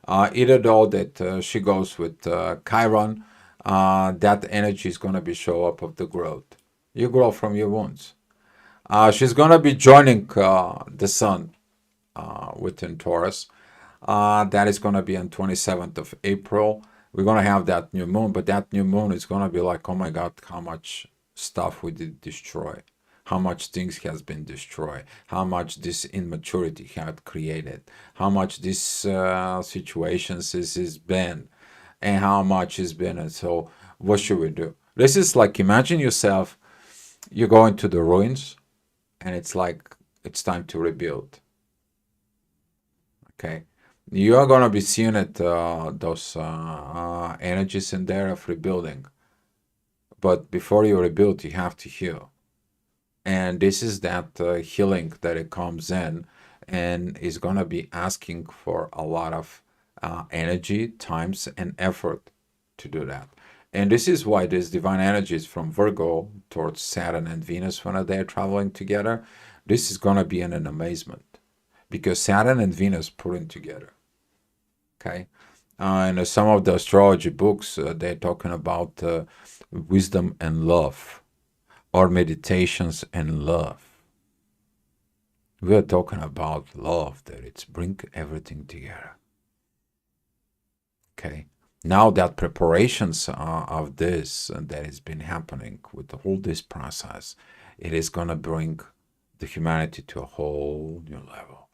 Either though that she goes with Chiron, that energy is going to be show up of the growth. You grow from your wounds. She's going to be joining the sun within Taurus. That is going to be on 27th of April. We're going to have that new moon, but that new moon is going to be like, oh my God, how much stuff we did destroy, how much things has been destroyed, how much this immaturity had created, how much this situations is been, and how much has been. And so what should we do? This is like, imagine yourself, you go into the ruins and it's like, it's time to rebuild. Okay. You are going to be seeing it, those energies in there of rebuilding. But before you rebuild, you have to heal. And this is that healing that it comes in and is going to be asking for a lot of energy, times, and effort to do that. And this is why these divine energies from Virgo towards Saturn and Venus, when they're traveling together, this is going to be an amazement. Because Saturn and Venus putting together. Okay. And some of the astrology books, they're talking about wisdom and love, or meditations and love. We are talking about love, that it's bring everything together. Okay. Now that preparations of this and that has been happening with the whole this process, it is going to bring the humanity to a whole new level.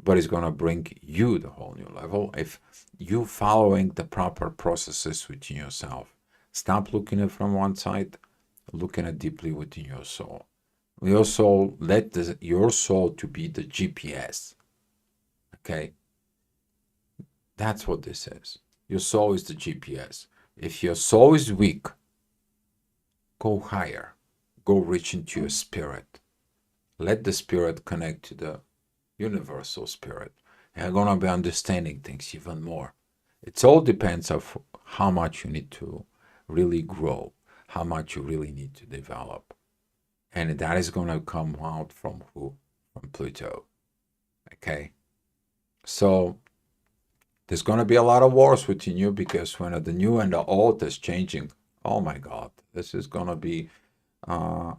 But it's going to bring you the whole new level if you following the proper processes within yourself. Stop looking at from one side, looking at deeply within your soul. Your soul, let your soul to be the GPS. Okay? That's what this is. Your soul is the GPS. If your soul is weak, go higher. Go reach into your spirit. Let the spirit connect to the universal spirit. And you're going to be understanding things even more. It all depends of how much you need to really grow, how much you really need to develop. And that is going to come out from who? From Pluto. Okay? So there's going to be a lot of wars within you, because when the new and the old is changing, oh my God, this is going to be a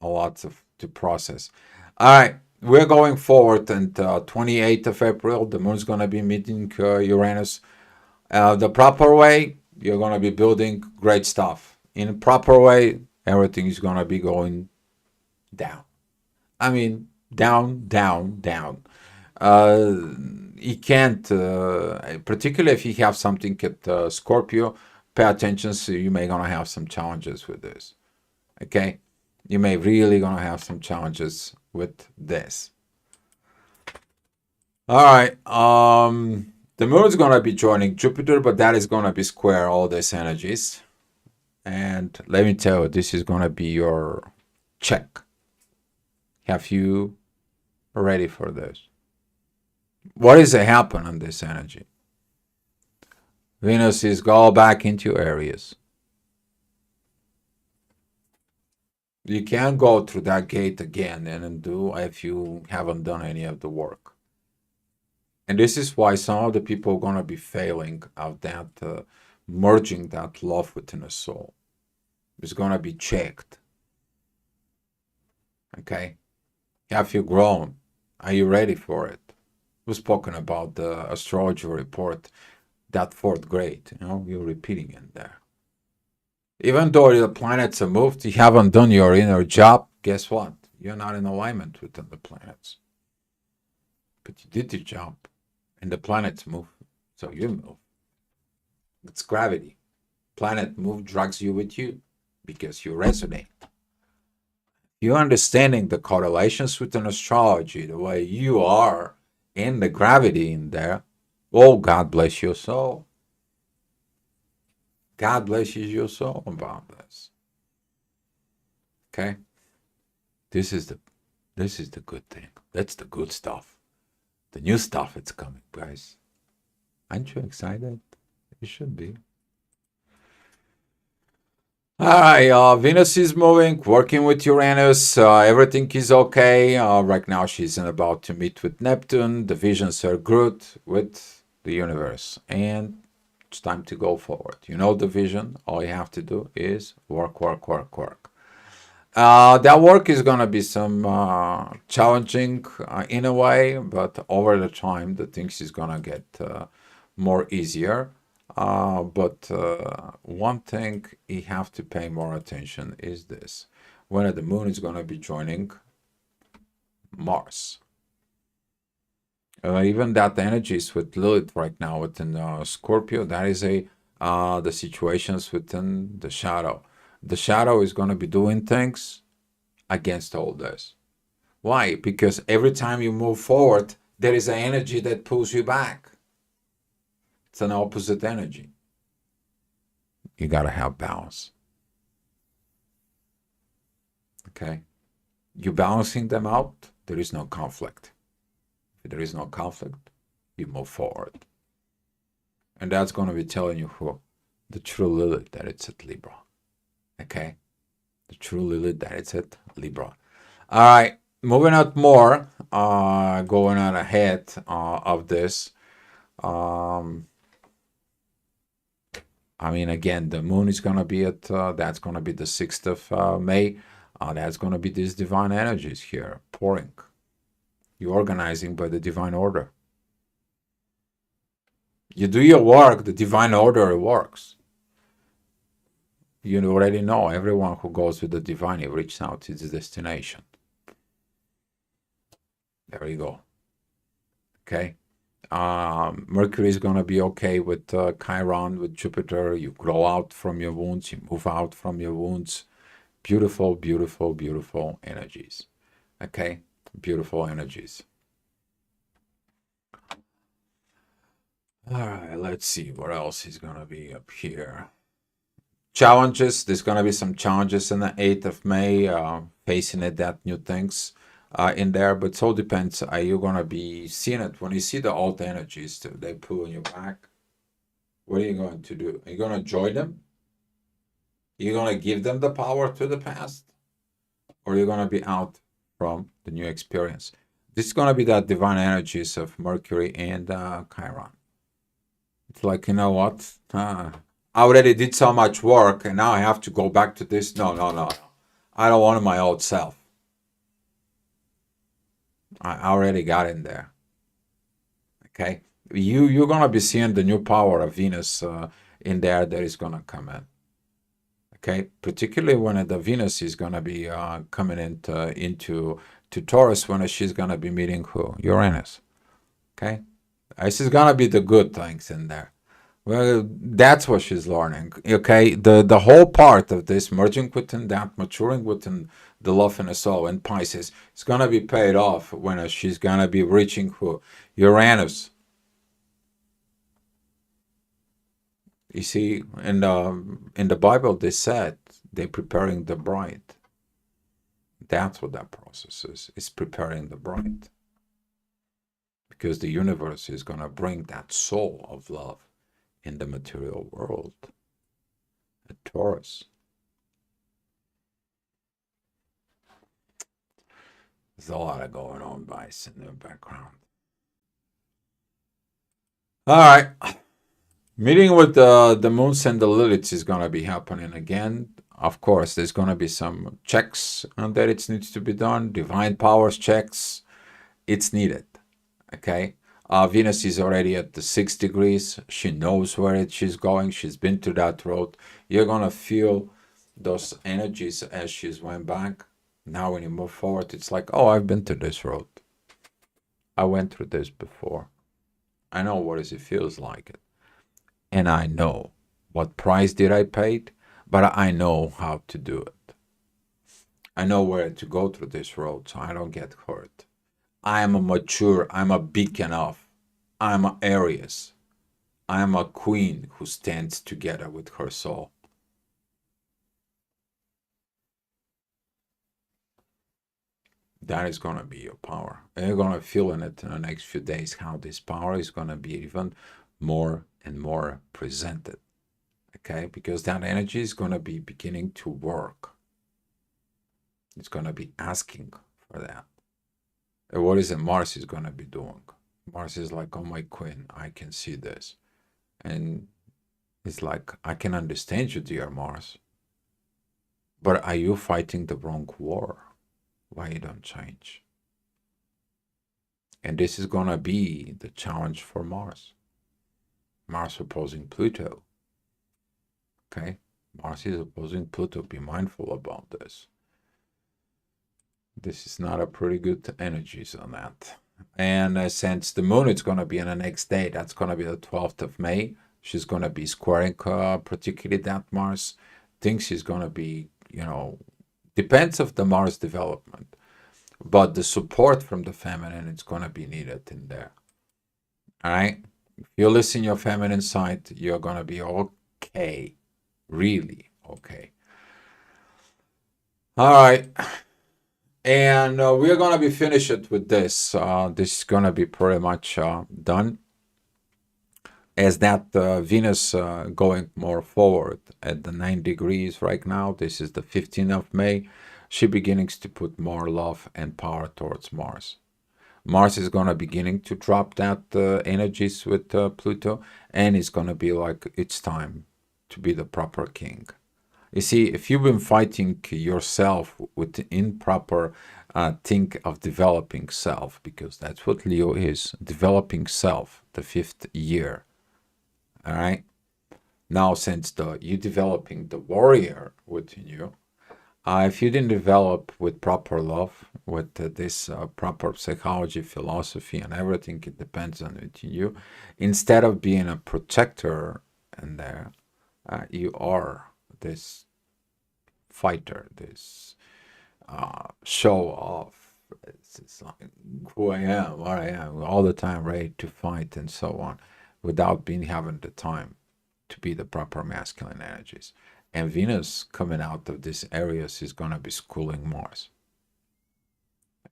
lot to process. All right, we're going forward, and 28th of April, the moon's going to be meeting Uranus. The proper way, you're going to be building great stuff. In a proper way, everything is going to be going down. I mean, down, down, down. He can't, particularly if you have something at Scorpio, pay attention, so you may gonna have some challenges with this. Okay, you may really gonna have some challenges with this. All right. The moon is gonna be joining Jupiter, but that is gonna be square all these energies. And let me tell you, this is gonna be your check. Have you ready for this? What is to happen on this energy? Venus is go back into Aries. You can't go through that gate again and undo if you haven't done any of the work. And this is why some of the people are going to be failing of that, merging that love within a soul. It's going to be checked. Okay? Have you grown? Are you ready for it? We've spoken about the astrology report, that fourth grade. You're repeating in there. Even though the planets are moved, you haven't done your inner job, guess what? You're not in alignment with the planets. But you did your job, and the planets move, so you move. It's gravity. Planet move drags you with you because you resonate. You're understanding the correlations with an astrology, the way you are in the gravity in there. Oh, God bless your soul. God blesses your soul about this. Okay? This is the good thing. That's the good stuff. The new stuff it's coming, guys. Aren't you excited? You should be. All right, Venus is moving, working with Uranus. Everything is okay. Right now, she's about to meet with Neptune. The visions are good with the universe, and it's time to go forward. You know the vision. All you have to do is work, work, work, work. That work is going to be some challenging in a way, but over the time, the things is going to get more easier. But one thing you have to pay more attention is this. When the moon is going to be joining Mars. Even that energy is with Lilith right now within Scorpio. That is the situations within the shadow. The shadow is going to be doing things against all this. Why? Because every time you move forward, there is an energy that pulls you back. It's an opposite energy. You got to have balance. Okay? You balancing them out, there is no conflict. If there is no conflict, you move forward. And that's going to be telling you who the true Lilith, that it's at Libra. Okay? The true Lilith, that it's at Libra. All right, moving out more, going on ahead of this. I mean, again, the moon is going to be at, that's going to be the 6th of May. That's going to be these divine energies here, pouring. You're organizing by the divine order. You do your work, the divine order works. You already know, everyone who goes with the divine, he reaches out to his destination. There you go. Okay. Mercury is going to be okay with Chiron, with Jupiter. You grow out from your wounds, you move out from your wounds. Beautiful, beautiful, beautiful energies. Okay, beautiful energies. All right, let's see what else is going to be up here. Challenges. There's going to be some challenges in the 8th of May, facing it, that new things in there. But it all depends. Are you going to be seeing it? When you see the alt energies, they pull on your back. What are you going to do? Are you going to join them? You're going to give them the power to the past? Or you're going to be out from the new experience? This is going to be that divine energies of Mercury and Chiron. It's like, you know what? I already did so much work and now I have to go back to this. No, no, no, no. I don't want my old self. I already got in there. Okay? You're going to be seeing the new power of Venus in there that is going to come in. Okay? Particularly when the Venus is going to be coming into Taurus, when she's going to be meeting who? Uranus. Okay? This is going to be the good things in there. Well, that's what she's learning. Okay, the whole part of this merging within that, maturing within the love and the soul in Pisces is gonna be paid off when she's gonna be reaching who? Uranus. You see, in the Bible they said they're preparing the bride. That's what that process is. It's preparing the bride. Because the universe is gonna bring that soul of love in the material world. A Taurus. There's a lot of going on, Vice, in the background. All right. Meeting with the moons and the Liliths is going to be happening again. Of course, there's going to be some checks that it needs to be done. Divine powers checks. It's needed. Okay. Venus is already at the 6 degrees. She knows where she's going. She's been to that road. You're going to feel those energies as she's went back. Now when you move forward, it's like, oh, I've been to this road. I went through this before. I know what it feels like it. And I know what price did I pay, but I know how to do it. I know where to go through this road so I don't get hurt. I am a mature, I'm a big enough. I'm a Aries. I'm a queen who stands together with her soul. That is going to be your power. And you're going to feel in it in the next few days how this power is going to be even more and more presented. Okay? Because that energy is going to be beginning to work. It's going to be asking for that. And what is it Mars is going to be doing? Mars is like, oh my queen, I can see this. And it's like, I can understand you, dear Mars. But are you fighting the wrong war? Why you don't change? And this is going to be the challenge for Mars. Mars opposing Pluto. Okay? Mars is opposing Pluto. Be mindful about this. This is not a pretty good energies on that. And since the moon is going to be on the next day, that's going to be the 12th of May. She's going to be squaring particularly that Mars. Things is going to be, depends of the Mars development. But the support from the feminine is going to be needed in there. All right? If you listen your feminine side, you're going to be okay. Really okay. All right. And we're going to be finished with this. This is going to be pretty much done. As that Venus going more forward at the 9 degrees right now, this is the 15th of May, she beginnings to put more love and power towards Mars. Mars is going to beginning to drop that energies with Pluto, and it's going to be like, it's time to be the proper king. You see, if you've been fighting yourself with improper think of developing self, because that's what Leo is, developing self, the 5th year. All right. Now, since you developing the warrior within you, if you didn't develop with proper love, with this proper psychology, philosophy, and everything, it depends on within you. Instead of being a protector, and there, you are this fighter, this show off. It's like who I am, what I am, all the time ready to fight and so on, without having the time to be the proper masculine energies. And Venus coming out of these areas is going to be schooling Mars.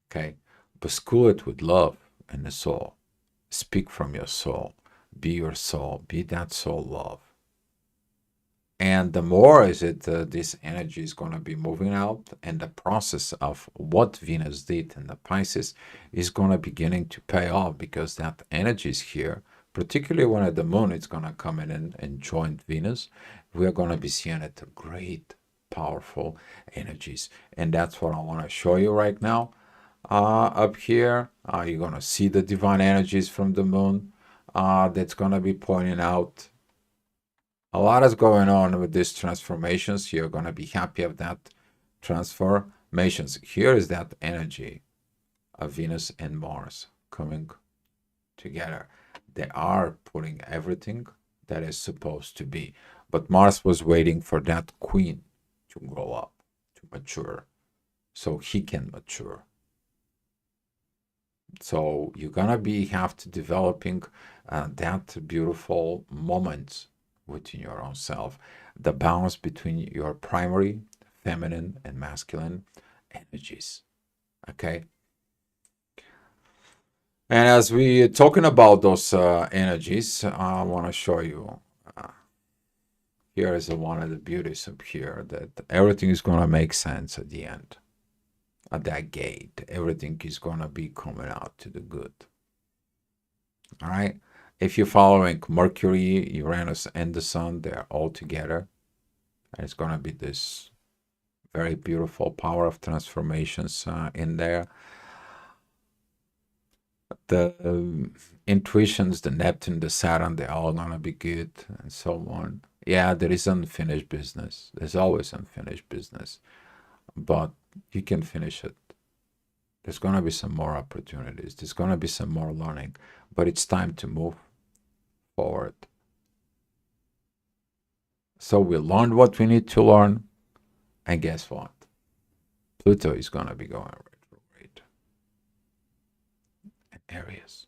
Okay? But school it with love and the soul. Speak from your soul. Be your soul. Be that soul love. And the more is it, this energy is going to be moving out, and the process of what Venus did in the Pisces is going to beginning to pay off, because that energy is here, particularly when the moon is going to come in and join Venus. We are going to be seeing it great, powerful energies. And that's what I want to show you right now. Up here, you're going to see the divine energies from the moon that's going to be pointing out. A lot is going on with these transformations. You're going to be happy of that transformations. Here is that energy of Venus and Mars coming together. They are putting everything that is supposed to be. But Mars was waiting for that queen to grow up, to mature, so he can mature. So you're gonna have to developing that beautiful moment within your own self, the balance between your primary, feminine, and masculine energies. Okay. And as we talking about those energies, I want to show you. Here is one of the beauties up here, that everything is going to make sense at the end. At that gate, everything is going to be coming out to the good. All right. If you're following Mercury, Uranus, and the Sun, they're all together. And it's going to be this very beautiful power of transformations in there. The intuitions, the Neptune, the Saturn, they're all going to be good, and so on. Yeah, there is unfinished business. There's always unfinished business. But you can finish it. There's going to be some more opportunities. There's going to be some more learning. But it's time to move forward. So we learned what we need to learn. And guess what? Pluto is going to be going retrograde. In Aries.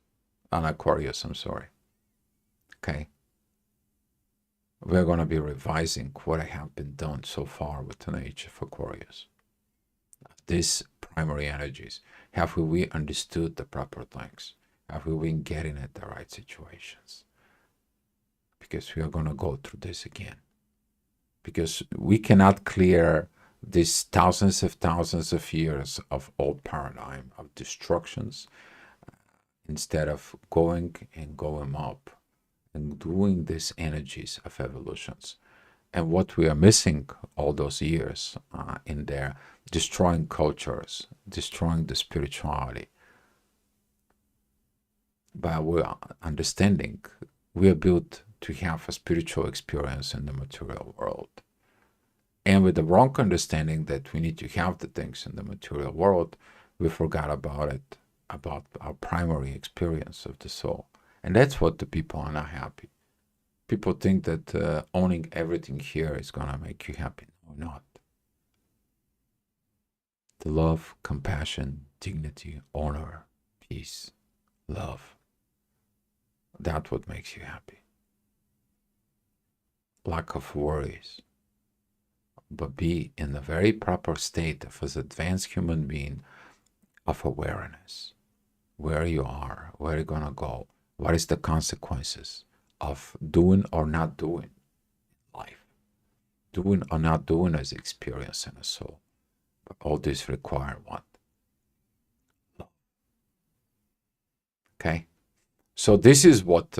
On Aquarius, I'm sorry. Okay. We're going to be revising what I have been done so far with an age of Aquarius. These primary energies. Have we understood the proper things? Have we been getting at the right situations? Because we are going to go through this again. Because we cannot clear these thousands of years of old paradigm of destructions, instead of going and going up and doing these energies of evolutions. And what we are missing all those years in there, destroying cultures, destroying the spirituality. By we're understanding, we are built to have a spiritual experience in the material world. And with the wrong understanding that we need to have the things in the material world, we forgot about it, about our primary experience of the soul. And that's what the people are not happy. People think that owning everything here is going to make you happy. No, not. The love, compassion, dignity, honor, peace, love. That's what makes you happy. Lack of worries. But be in the very proper state of an advanced human being of awareness. Where you are, where you're going to go, what is the consequences of doing or not doing life. Doing or not doing is experience in a soul. But all this require what? Love. Okay? So this is what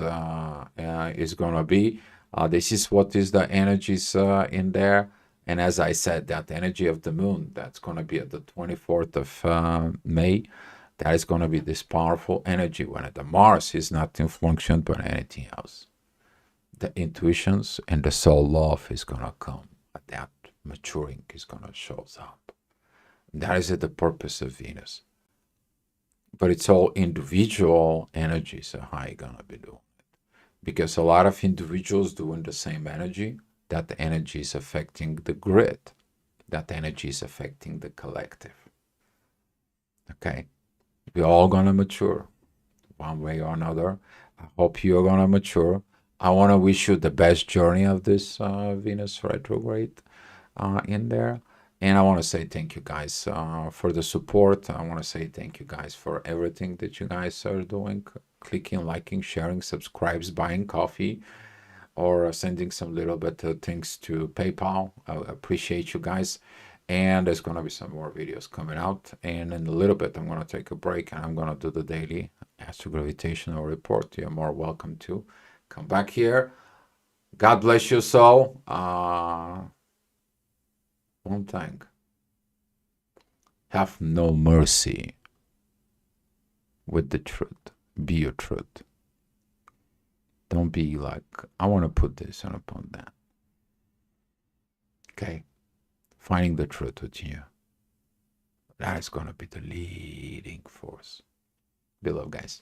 is going to be. This is what is the energies in there. And as I said, that energy of the moon, that's going to be at the 24th of May. That is going to be this powerful energy when the Mars is not influenced by anything else. The intuitions and the soul love is going to come. That maturing is going to show up. That is the purpose of Venus. But it's all individual energies, so how you going to be doing it? Because a lot of individuals doing the same energy, that energy is affecting the grid. That energy is affecting the collective. Okay? We're all going to mature one way or another. I hope you're going to mature. I want to wish you the best journey of this Venus retrograde. in there. And I want to say thank you guys for the support. I want to say thank you guys for everything that you guys are doing, clicking, liking, sharing, subscribes, buying coffee, or sending some little bit of things to PayPal. I appreciate you guys. And there's going to be some more videos coming out. And in a little bit, I'm going to take a break and I'm going to do the daily astrogravitational report. You're more welcome to come back here. God bless you so. One thing. Have no mercy with the truth. Be your truth. Don't be like, I want to put this and upon that. Okay? Finding the truth within you. That is going to be the leading force. Below, guys.